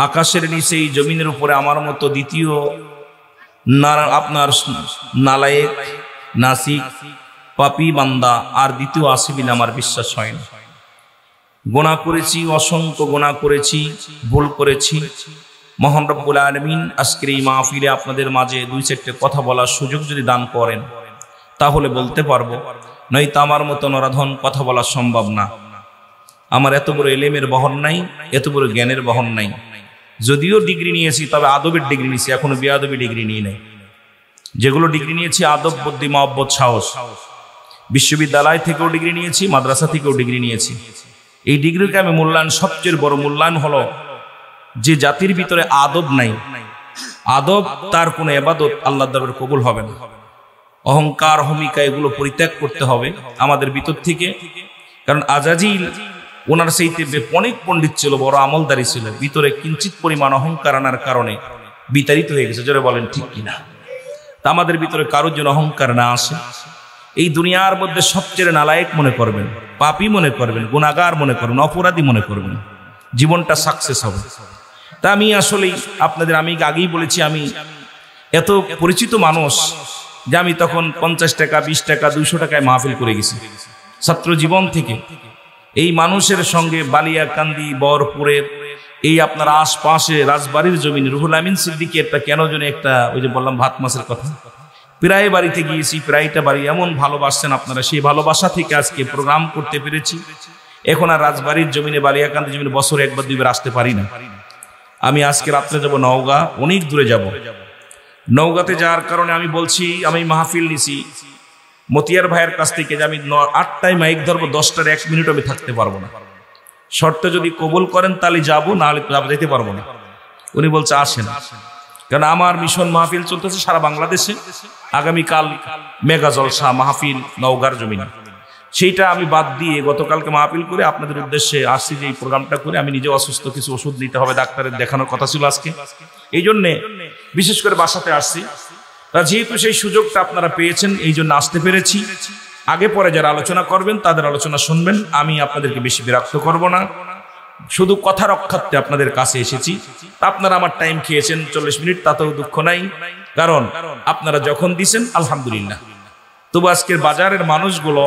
আকাশের নিচে এই জমিনের উপরে আমার মতো দ্বিতীয় আপনার নালায়েক, নাসিক, পাপী বান্দা আর দ্বিতীয় আসিবিন আমার বিশ্বাস হয় না। গুনাহ করেছি, অসংখ্য গুনাহ করেছি, ভুল করেছি। মহান রব্বুল আলামিন আজকের এই মাহফিলে আপনাদের মাঝে 2-4টা কথা বলার সুযোগ যদি দান করেন তাহলে বলতে পারবো, নয়তো আমার মতো নরাধন কথা বলা সম্ভব না। আমার এত বড় এলেমের বহন নাই, এত বড় জ্ঞানের বহন নাই। যদিও ডিগ্রি নিয়েছি, তবে আদবের ডিগ্রি নিয়েছি, এখনো বেয়াদবি ডিগ্রি নিয়ে নাই। যেগুলো ডিগ্রি নিয়েছি আদব, বুদ্ধি, মহব্বত, সাহস। বিশ্ববিদ্যালয় থেকেও ডিগ্রি নিয়েছি, মাদ্রাসা থেকেও ডিগ্রি নিয়েছি। এই ডিগ্রিকে আমি মূল্যায়ন, সবচেয়ে বড় মূল্যায়ন হলো যে জাতির ভিতরে আদব নাই, আদব তার কোনো ইবাদত আল্লাহর দরবারে কবুল হবে না। অহংকার, অহমিকা এগুলো পরিত্যাগ করতে হবে আমাদের ভিতর থেকে। কারণ আজাজিল ওনার সেইতে অনেক পণ্ডিত ছিল, বড় আমলদারি ছিল, ভিতরে কিঞ্চিত পরিমাণ অহংকার আনার কারণে বিতাড়িত হয়ে গেছে। জোরে বলেন ঠিক কিনা? তা আমাদের ভিতরে কারোর জন্য অহংকার না আসে। এই দুনিয়ার মধ্যে সবচেয়ে নালায়েক মনে করবেন, পাপী মনে করবেন, গুনাহগার মনে করবেন, অপরাধী মনে করবেন, জীবনটা সাকসেস হবে। তা আমি আসলে আপনাদের, আমি আগেই বলেছি, আমি এত পরিচিত মানুষ যে আমি তখন 50 টাকা 20 টাকা 200 টাকায় মাহফিল করে গেছি ছাত্র জীবন থেকে। এই মানুষের সঙ্গে বালিয়াকান্দি বরপুরের এই আপনার আশপাশে রাজবাড়ির জমিন রুহুল আমিন সিদ্দিকী একটা কেন জানি একটা ওই যে বললাম ভাত মাছের কথা, প্রায় বাড়িতে গিয়েছি, প্রায়টা বাড়ি এমন ভালোবাসছেন আপনারা, সেই ভালোবাসা থেকে আজকে প্রোগ্রাম করতে পেরেছি। এখন আর রাজবাড়ির জমিনে বালিয়াকান্দি জমিনে বছরে একবার দুইবার আসতে পারি না। আমি আজকে রাত্রে যাব নওগাঁ, অনেক দূরে যাব। নওগাঁতে যাওয়ার কারণে আমি বলছি, আমি মাহফিল নিছি মতিয়ার ভাইয়ের কাছ থেকে যে আমি 8টায় মাইক ধরবো, 10টার 1 মিনিট আমি থাকতে পারবো না। শর্তে যদি কবুল করেন তাহলে যাবো, না হলে যেতে পারবো না। উনি বলছে আসেন, কারণ আমার মিশন মাহফিল চলতেছে সারা বাংলাদেশে। আগামীকাল মেগা জলসা মাহফিল নওগাঁর জমিনে, সেইটা আমি বাদ দিয়ে গতকালকে মাহফিল করে আপনাদের উদ্দেশ্যে আসছি যে এই প্রোগ্রামটা করে। আমি নিজে অসুস্থ, কিছু ওষুধ নিতে হবে, ডাক্তারের দেখানোর কথা ছিল আজকে, এই জন্যে বিশেষ করে বাসাতে আসছি। যেহেতু সেই সুযোগটা আপনারা পেয়েছেন এই জন্য আসতে পেরেছি। আগে পরে যারা আলোচনা করবেন তাদের আলোচনা শুনবেন, আমি আপনাদেরকে বেশি বিরক্ত করব না, শুধু কথা রক্ষার্থে আপনাদের কাছে এসেছি। আপনারা আমার টাইম খেয়েছেন 40 মিনিট, তাতেও দুঃখ নাই, কারণ আপনারা যখন দিছেন আলহামদুলিল্লাহ। তবু আজকের বাজারের মানুষগুলো,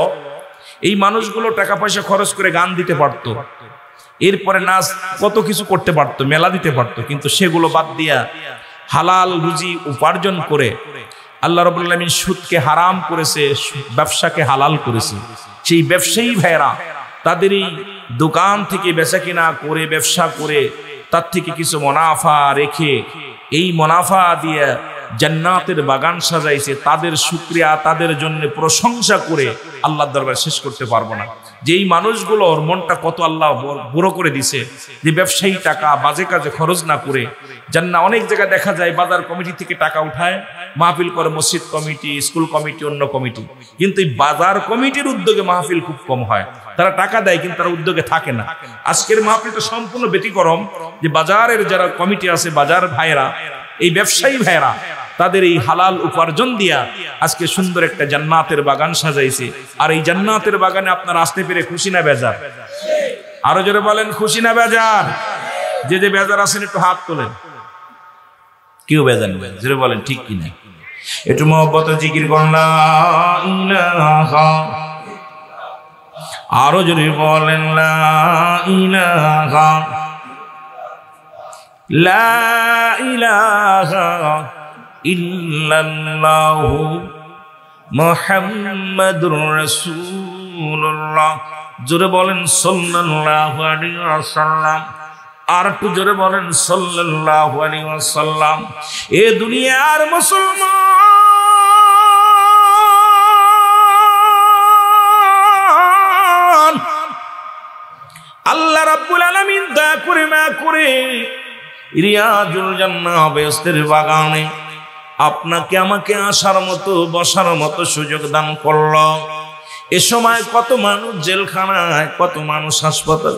এই মানুষগুলো টাকা পয়সা খরচ করে গান দিতে পারতো, এরপরে নাচ কত কিছু করতে পারতো, মেলা দিতে পারতো, কিন্তু সেগুলো বাদ দিয়া হালাল রুজি উপার্জন করে আল্লাহ রাব্বুল আলামিন সুদকে হারাম করেছে, ব্যবসাকে হালাল করেছে। সেই ব্যবসায়ী ভাইরা তাদেরই দোকান থেকে বেচা কিনা করে, ব্যবসা করে তার থেকে কিছু মুনাফা রেখে এই মুনাফা দিয়ে জান্নাতের বাগান সাজাইছে। তাদের শুকরিয়া, তাদের জন্য প্রশংসা করে আল্লাহর দরবারে শেষ করতে পারবো না। যেই মানুষগুলোর মনটা কত আল্লাহ বড় করে দিছে, যে ব্যবসায়ী টাকা বাজে কাজে খরচ না করে, জান্নাত অনেক জায়গায় দেখা যায় বাজার কমিটি থেকে টাকা উঠায় মাহফিল করে, মসজিদ কমিটি, স্কুল কমিটি, অন্য কমিটি, কিন্তু এই বাজার কমিটির উদ্যোগে মাহফিল খুব কম হয়। তারা টাকা দেয় কিন্তু তারা উদ্যোগে থাকে না। আজকের মাহফিলটা সম্পূর্ণ ব্যতিক্রম, যে বাজারের যারা কমিটি আছে, বাজার ভাইরা, এই ব্যবসায়ী ভাইরা তাদের এই হালাল উপার্জন দিয়া আজকে সুন্দর একটা জান্নাতের বাগান সাজাইছে। আর এই জান্নাতের বাগানে আপনারা আসতে পেরে খুশি না বেজার? আরো জোরে বলেন, খুশি না বেজার? যে যে বেজার আছেন একটু হাত তোলেন। কেউ বেজার নেই, জোরে বলেন ঠিক কিনা? একটু মহব্বতে জিকির করুন লা ইলাহা, আরো জোরে বলেন লা ইলাহা, লা ইলাহা ইল্লাল্লাহু মুহাম্মাদুর রাসূলুল্লাহ। জোরে বলেন সাল্লাল্লাহু আলাইহি ওয়াসাল্লাম। আর একটু জোরে বলেন সাল্লাল্লাহু আলাইহি ওয়াসাল্লাম। এ দুনিয়ার মুসলমান, আল্লাহ রাব্বুল আলামিন দয়া করে না করে রিয়াজুল জান্নাহ বেহেশতের বাগানে আপনাকে আমাকে আসার মতো, বসার মতো সুযোগ দান করল। এ সময় কত মানুষ জেলখানায়, কত মানুষ হাসপাতাল,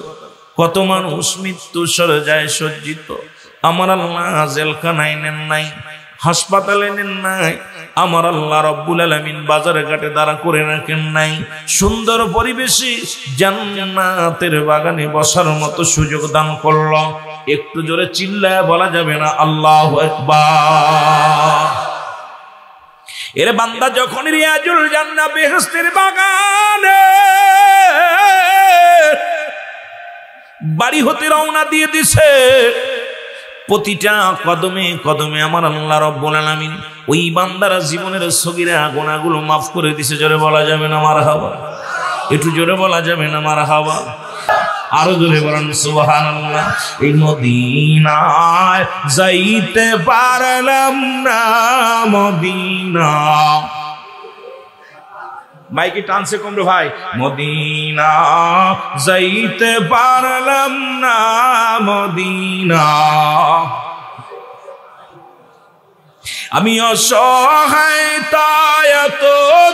কত মানুষ মৃত্যু শয্যায় সজ্জিত। আমার আল্লাহ জেলখানায় নেন নাই, হাসপাতালে নেন নাই, আমার আল্লাহ রাব্বুল আলামিন বাজারে ঘাটে দাঁড়া করে রাখেন নাই। সুন্দর পরিবেশে জান্নাতের বাগানে বসার মতো সুযোগ দান করল। একটু জোরে চিল্লায় বলা যাবে না আল্লাহু আকবার? এর বান্দা যখন রিয়াজুল জান্নাহ বেহেশতের বাগানে বাড়ি হতে রওনা দিয়ে দিছে, প্রতিটা কদমে কদমে আমার আল্লাহ রাব্বুল আলামিন ওই বান্দার জীবনের সগীরা গুনাহগুলো মাফ করে দিছে। জোরে বলা যাবে না মারহাবা? একটু জোরে বলা যাবে না মারহাবা? আরো জোরে বলেন সুবহানাল্লাহ। এই মদিনায় যাইতে পারলাম না, মদিনা, মাইকে টানছে কম রে ভাই। মদিনা যাইতে পারলাম না, মদিনা, আমি অসহায় তাই এত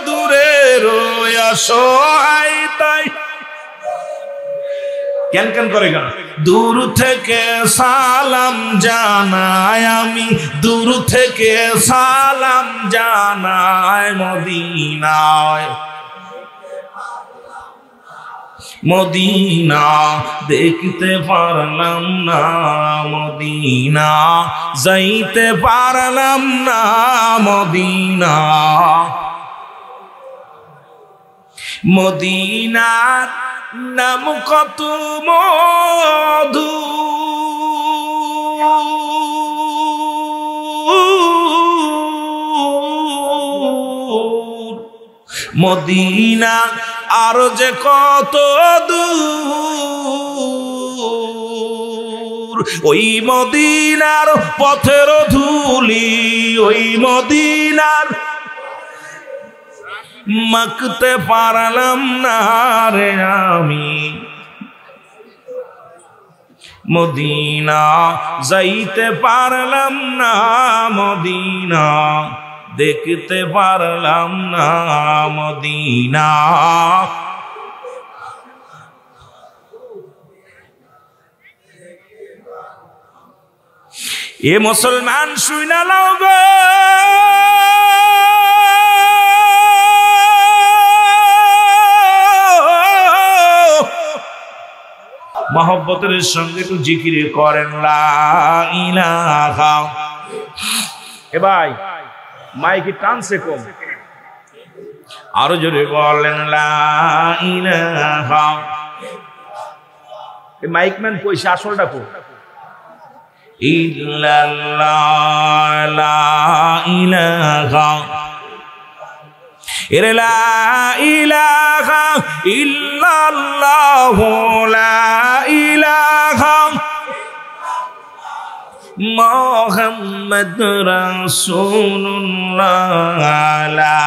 দূরে রই, অসহায় তাই। কেন কেন করে গান? দূর থেকে সালাম জানাই আমি, দূর থেকে সালাম জানাই মদিনায়। মদিনা দেখতে পারলাম না, মদিনা যাইতে পারলাম না, মদিনা মদিনার নাম কত মধু, মদিনা আর যে কত দূর, ওই মদিনার পথের ধুলি, ওই মদিনার মাখতে পারলাম না রে আমি, মদিনা যাইতে পারলাম না, মদিনা দেখতে পারলাম না, মদিনা এ মুসলমান শুইনা লাও গো, মহব্বতের সঙ্গে একটু জিকির করেন লা ইলাহা। এ ভাই মাইকে টানছে কম, আরো জোরে বলেন লা ইলাহা। এই মাইকম্যান পয়সা আসলটা কো ইল্লাল্লাহ লা ইলাহা, এর লা ইলাহা ইল্লাল্লাহু লা ইলাহা মুহাম্মদ রাসূলুল্লাহ লা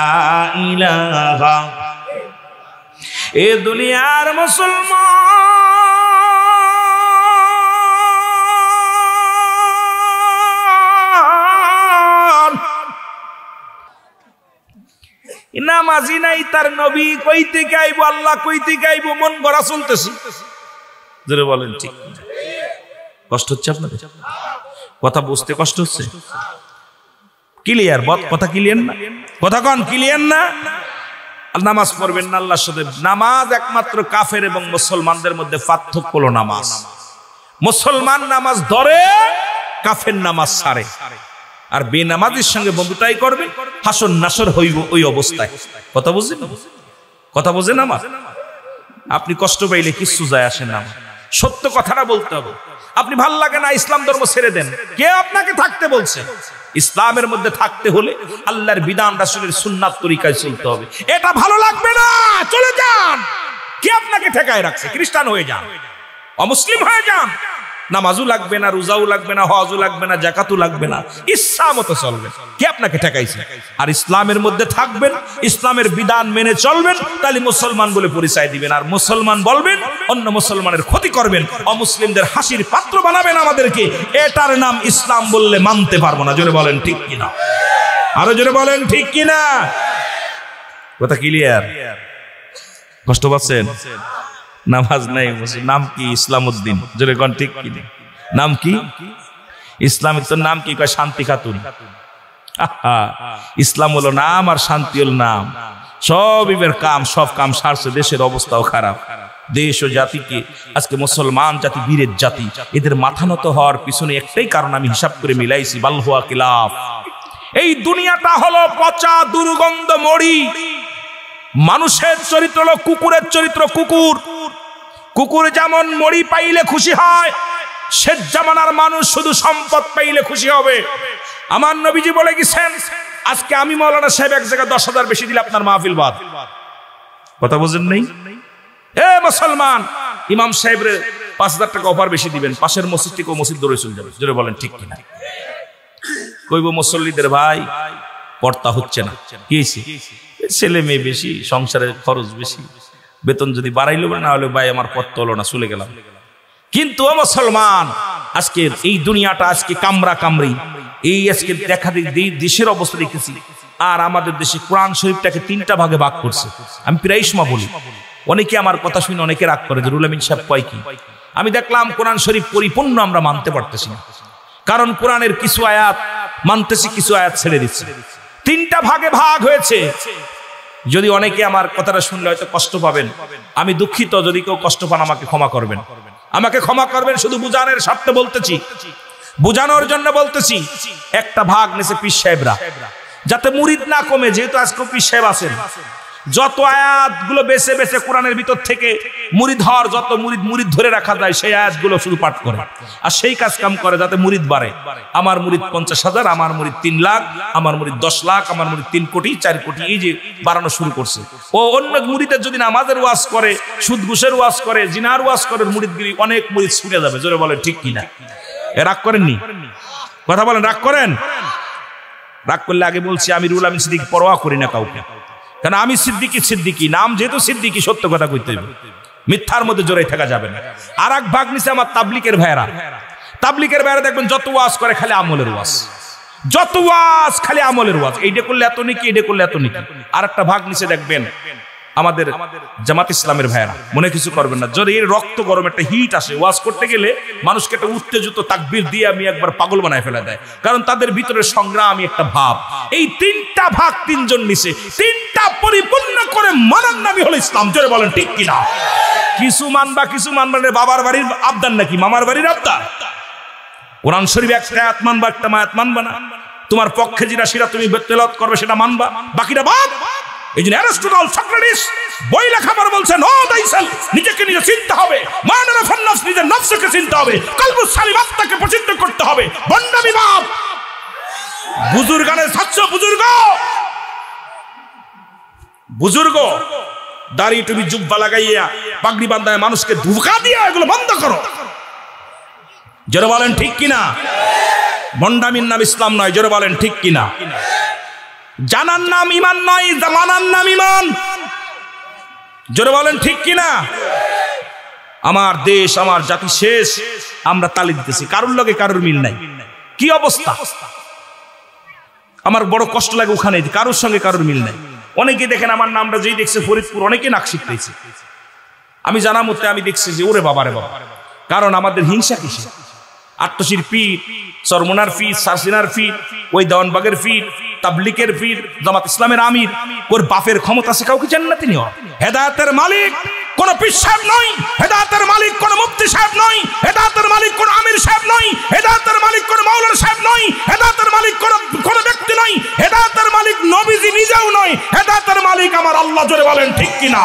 ইলাহা। এ দুনিয়ার মুসলমান নামাজি নাই, তার নবী কই থেকে আইবো, আল্লাহ কই থেকে আইবো, মন গড়া চলতেছে। জোরে বলেন ঠিক। কষ্ট হচ্ছে আপনাদের? কথা বুঝতে কষ্ট হচ্ছে? ক্লিয়ার কথা ক্লিয়ার না? কথা কন ক্লিয়ার না? নামাজ পড়বেন না আল্লাহর সাথে। নামাজ একমাত্র কাফের এবং মুসলমানদের মধ্যে পার্থক্য হলো নামাজ। মুসলমান নামাজ ধরে, কাফের নামাজ ছাড়ে। আর বেনামাজির সঙ্গে বন্ধুটাই করবেন, হাসর নাসর হইব ওই অবস্থায়। কথা বুঝেন? কথা বোঝেন আমার? আপনি কষ্ট পাইলে কিচ্ছু যায় আসে না, সত্য কথাটা বলতে হবে। আপনি ভাল লাগে না ইসলাম ধর্ম ছেড়ে দেন, কে আপনাকে থাকতে বলছে? ইসলামের মধ্যে থাকতে হলে আল্লাহর বিধান রাসূলের সুন্নাত তরিকায় চলতে হবে। এটা ভালো লাগবে না, চলে যান। কে আপনাকে ঠেকায় রাখছে? খ্রিস্টান হয়ে যান, অমুসলিম হয়ে যান, নামাজও লাগবে না, রোজাও লাগবে না, হজও লাগবে না, যাকাতও লাগবে না, ইচ্ছা মতো চলবেন। কে আপনাকে ঠেকাইছে? আর ইসলামের মধ্যে থাকবেন, ইসলামের বিধান মেনে চলবেন, তাহলে মুসলমান বলে পরিচয় দিবেন। আর মুসলমান বলবেন, অন্য মুসলমানের ক্ষতি করবেন, অমুসলিমদের হাসির পাত্র বানাবেন আমাদেরকে, এটার নাম ইসলাম বললে মানতে পারবো না। জোরে বলেন ঠিক কিনা? আরো জোরে বলেন ঠিক কিনা? কথা ক্লিয়ার? কষ্ট পাচ্ছেন? নামাজ নাই, নাম কি? ইসলামউদ্দিন। জোরে কোন ঠিক কি? নাম কি? ইসলামের তো নাম কি? কয় শান্তি খাতুন। ইসলাম হলো নাম আর শান্তি হলো নাম। সব ইবের কাম, সব কাম সারছে, দেশের অবস্থাও খারাপ। দেশ ও জাতিকে আজকে মুসলমান জাতি বীরের জাতি, এদের মাথা নত হওয়ার পিছনে একটাই কারণ আমি হিসাব করে মিলাইছি, বাল হুয়া কিলাফ। এই দুনিয়াটা হলো পচা দুর্গন্ধ মরি। মানুষের চরিত্র হলো কুকুরের চরিত্র। কুকুর যেমন মরি পাইলে খুশি হয়, শেষ জামানার মানুষ শুধু সম্পদ পাইলে খুশি হবে। আমার নবীজি বলে গেছেন, আজকে আমি মাওলানা সাহেব এক জায়গায় 10,000 বেশি দিলে আপনার মাহফিল বাদ। কথা বুঝেন নাই? এ মুসলমান, ইমাম সাহেবরে 5,000 টাকা অফার বেশি দিবেন, পাশের মসজিদ থেকে মসজিদ দৌড়ে চলে যাবে। জোরে বলেন ঠিক কিনা? কইব মুসল্লিদের ভাই পর্দা হচ্ছে না, কি হয়েছে? ছেলে মেয়ে বেশি, সংসারের খরচ বেশি, বেতন যদি বাড়াইলো না হলে ভাই আমার পর্দা হলো না, চলে গেলাম। কিন্তু ও মুসলমান, আজকে এই দুনিয়াটা আজকে কামরা কামরি। এই আজকে দেখা দেশের অবস্থা দেখেছি। আর আমাদের দেশে কোরআন শরীফটাকে 3টা ভাগে ভাগ করছে। আমি প্রায় সময় বলি, অনেকে আমার কথা শুনে অনেকে রাগ করে যে রুল আমিন সাহেব কয় কি। আমি দেখলাম কোরআন শরীফ পরিপূর্ণ আমরা মানতে পারতেছি না, কারণ কোরআনের কিছু আয়াত মানতেছি, কিছু আয়াত ছেড়ে দিচ্ছি। 3টা ভাগে ভাগ হয়েছে। যদি অনেকে আমার কথাটা শুনলে হয়তো কষ্ট পাবেন, আমি দুঃখিত। যদি কেউ কষ্ট পান আমাকে ক্ষমা করবেন, আমাকে ক্ষমা করবেন। শুধু বুঝানোর স্বার্থে বলতেছি, বুঝানোর জন্য বলতেছি। একটা ভাগ নেছে পীর সাহেবরা, যাতে মুরিদ না কমে। যেহেতু আজকে পীর সাহেব আছেন, যত আয়াতগুলো বেছে বেছে কোরআনের ভিতর থেকে মুরিদ হওয়ার, যত মুরিদ ধরে রাখা যায় সেই আয়াতগুলো শুধু পাঠ করে আর সেই কাজ কাম করে যাতে মুরিদ বাড়ে। আমার মুরিদ 50,000, আমার মুরিদ 3 লাখ, আমার মুরিদ 10 লাখ, আমার মুরিদ 3 কোটি 4 কোটি, এই যে বাড়ানো শুরু করছে। ও অন্য মুরিদের যদি নামাজের ওয়াজ করে, সুদ ঘুষের ওয়াজ করে, জিনার ওয়াজ করে, মুরিদগিরি অনেক মুরিদ ছুটে যাবে। জোরে বলেন ঠিক কিনা? রাগ করেননি? কথা বলেন, রাগ করেন? রাগ করলে আগে বলছি আমি রুহুল আমিন সিদ্দিকী পরোয়া করি না কাউকে। কারণ আমি সিদ্দিকী নাম যেহেতু সিদ্দিকী, সত্য কথা কইতে হবে, মিথ্যার মধ্যে জড়াই থাকা যাবে না। আর এক ভাগ নিচে আমার তাবলিকের ভাইরা। তাবলিকের ভাইরা দেখবেন যত ওয়াজ করে খালি আমলের ওয়াজ, যত ওয়াজ খালি আমলের ওয়াজ। এইটা করলে এত নাকি, এইটা করলে এত নাকি। আর একটা ভাগ নিচে দেখবেন আমাদের জামাত ইসলামের ভাইরা, মনে কিছু করবেন না। যদি এর রক্ত গরম একটা হিট আসে, ওয়াজ করতে গেলে মানুষকে একটা উত্তেজিত তাকবীর দিয়ে আমি একবার পাগল বানায় ফেলা দেয়। কারণ তাদের ভিতরে সংগ্রামী একটা ভাব। এই 3টা ভাগ 3 জন নিচে, 3টা পরিপূর্ণ করে মানার নামই হলো ইসলাম। জোরে বলেন ঠিক কিনা? কিছু মানবা কিছু মানবা না। বাবার বাড়ির আবদার নাকি মামার বাড়ির আবদার? কোরআন শরীফ একটা আয়াত মানবা, একটা আয়াত মানবা না। তোমার পক্ষে যেটা সেটা তুমি তেলাওয়াত করবে, সেটা মানবা, বাকিটা বাদ। এই জন্য অ্যারিস্টটল, সক্রেটিস বই লেখাবার বলছেন, ও দাইসেলফ, নিজেকে নিজে চিনতে হবে। মানারা ফান্নাস, নিজের নফসকে চিনতে হবে। কলবুস সালিম, আত্মাকে প্রচিদ্ধ করতে হবে। বন্ডামি বাপ বুজুর্গানের ছাত্র, বুজুর্গ দাড়ি টুপি জুব্বা লাগাইয়া পাগড়ি বান্ধায় মানুষকে ধোঁকা দিয়া এগুলো বন্ধ করো। জোরে বলেন ঠিক কিনা? বন্ডামির নাম ইসলাম নয়। জোরে বলেন ঠিক কিনা? জানার নাম ইমান নয়, মানার নাম ইমান। জোরে বলেন ঠিক কিনা? আমার দেশ, আমার জাতি শেষ, আমরা তালি দিতেছি, কারোর লগে কারোর মিল নাই। কি অবস্থা! আমার বড় কষ্ট লাগে ওখানে, কারোর সঙ্গে কারোর মিল নাই। অনেকে দেখেন আমার নামটা যেই দেখছে ফরিদপুর, অনেকে নাক শিখতেছে। আমি জানা মতে আমি দেখছি যে ওরে বাবারে বাবা। কারণ আমাদের হিংসা কিসে? আট্টশির পীর, চরমনার পীর, সারসিনার পীর, ওই দেওয়ানবাগের পীর, তাবলিকের পীর, জামাত ইসলামের আমির, ওর বাপের ক্ষমতা আছে কাউকে জান্নাতে নিও। হেদায়েতের মালিক কোন পীর সাহেব নয়, হেদায়েতের মালিক কোন মুফতি সাহেব নয়, হেদায়েতের মালিক কোন আমির সাহেব নয়, হেদায়েতের মালিক কোন মাওলানা সাহেব নয়, হেদায়েতের মালিক কোন ব্যক্তি নয়, হেদায়েতের মালিক নবীজি নিজেও নয়। হেদায়েতের মালিক আমার আল্লাহ। জোরে বলেন ঠিক কিনা?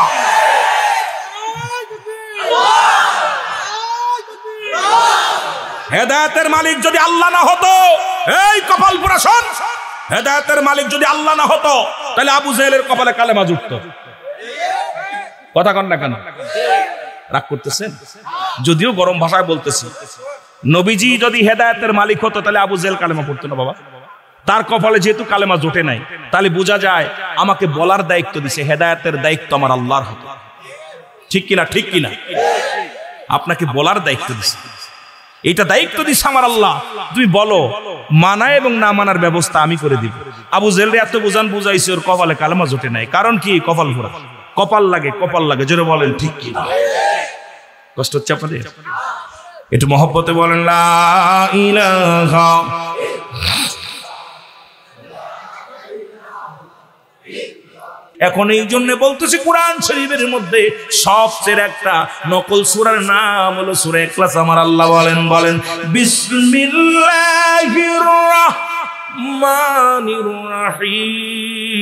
হেদায়েতের মালিক যদি আল্লাহ না হতো, এই কপাল পুরা শোন, হেদায়েতের মালিক যদি আল্লাহ না হতো তাহলে আবু জেহেলের কপালে কালেমা জুটতো। কথা কন না কেন? রাগ করতেছেন? যদিও গরম ভাষায় বলতেছি, নবীজি যদি হেদায়েতের মালিক হতো তাহলে আবু জেহেল কালেমা পড়তো না বাবা। তার কপালে যেহেতু কালেমা জোটে নাই, তাহলে বোঝা যায় আমাকে বলার দায়িত্ব দিছে, হেদায়েতের দায়িত্ব আমার আল্লাহর হতো। ঠিক কিনা? ঠিক কিনা? আপনাকে বলার দায়িত্ব দিছে, এইটা দায়িত্ব দিচ্ছে আমার আল্লাহ। তুমি বলো, মানা এবং না মানার ব্যবস্থা আমি করে দিব। আবু জেহেল এত বুঝাইছে, ওর কপালে কালেমা জোটে নাই। কারণ কি? কপাল ভরা। কপাল লাগে, কপাল লাগে। জোরে বলেন ঠিক কি? কষ্ট হচ্ছে আপনাদের? একটু মহব্বতে বলেন লা ইলাহা। এখন এই জন্য বলতেছি, কোরআন শরীফের মধ্যে সবচেয়ে একটা নকল সূরার নাম হলো সূরা ইখলাস। আমার আল্লাহ বলেন বিসমিল্লাহির রাহমানির রাহিম।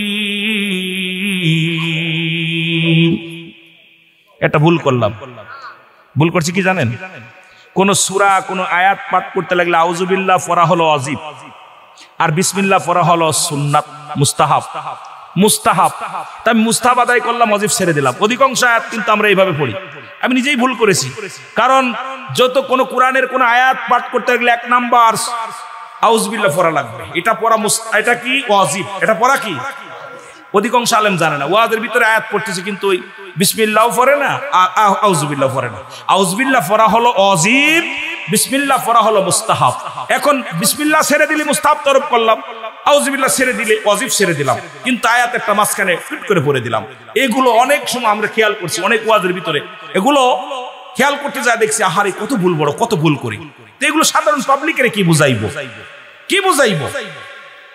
এটা ভুল করলাম। ভুল করছি কি জানেন? কোন সূরা, কোন আয়াত পাঠ করতে লাগলে আউযুবিল্লাহ পড়া হলো ওয়াজিব, আর বিসমিল্লাহ পড়া হলো সুন্নাত, মুস্তাহাব। তাই মুস্তাহাব আদায় করলাম, ওয়াজিব ছেড়ে দিলাম। অধিকাংশ আয়াত কিন্তু আমরা এইভাবে পড়ি। আমি নিজেই ভুল করেছি। কারণ যত কোন কোরআনের কোন আয়াত পাঠ করতে গেলে 1 নাম্বার আউযুবিল্লাহ পড়া লাগবে। এটা পড়া এটা কি? ওয়াজিব। এটা পড়া কি? অধিকাংশ আলেম জানে না। ওয়াজের ভিতরে আয়াত পড়তেছে কিন্তু ওই বিসমিল্লাহ পড়ে না, আউযুবিল্লাহ পড়ে না। আউযুবিল্লাহ পড়া হলো ওয়াজিব, বিসমিল্লাহ পড়া হলো মুস্তাহাব। এখন বিসমিল্লাহ ছেড়ে দিলে মুস্তাহাব তরফ করলাম, আউযুবিল্লাহ ছেড়ে দিলে ওয়াজিব ছেড়ে দিলাম, কিন্তু আয়াত একটা মাঝখানে ফিট করে পড়ে দিলাম। এগুলো অনেক সময় আমরা খেয়াল করছি, অনেক ওয়াজের ভিতরে এগুলো খেয়াল করতে যা দেখছি, আহারে কত ভুল, বড় কত ভুল করি। তো এগুলো সাধারণ পাবলিকের কি বুঝাইবো?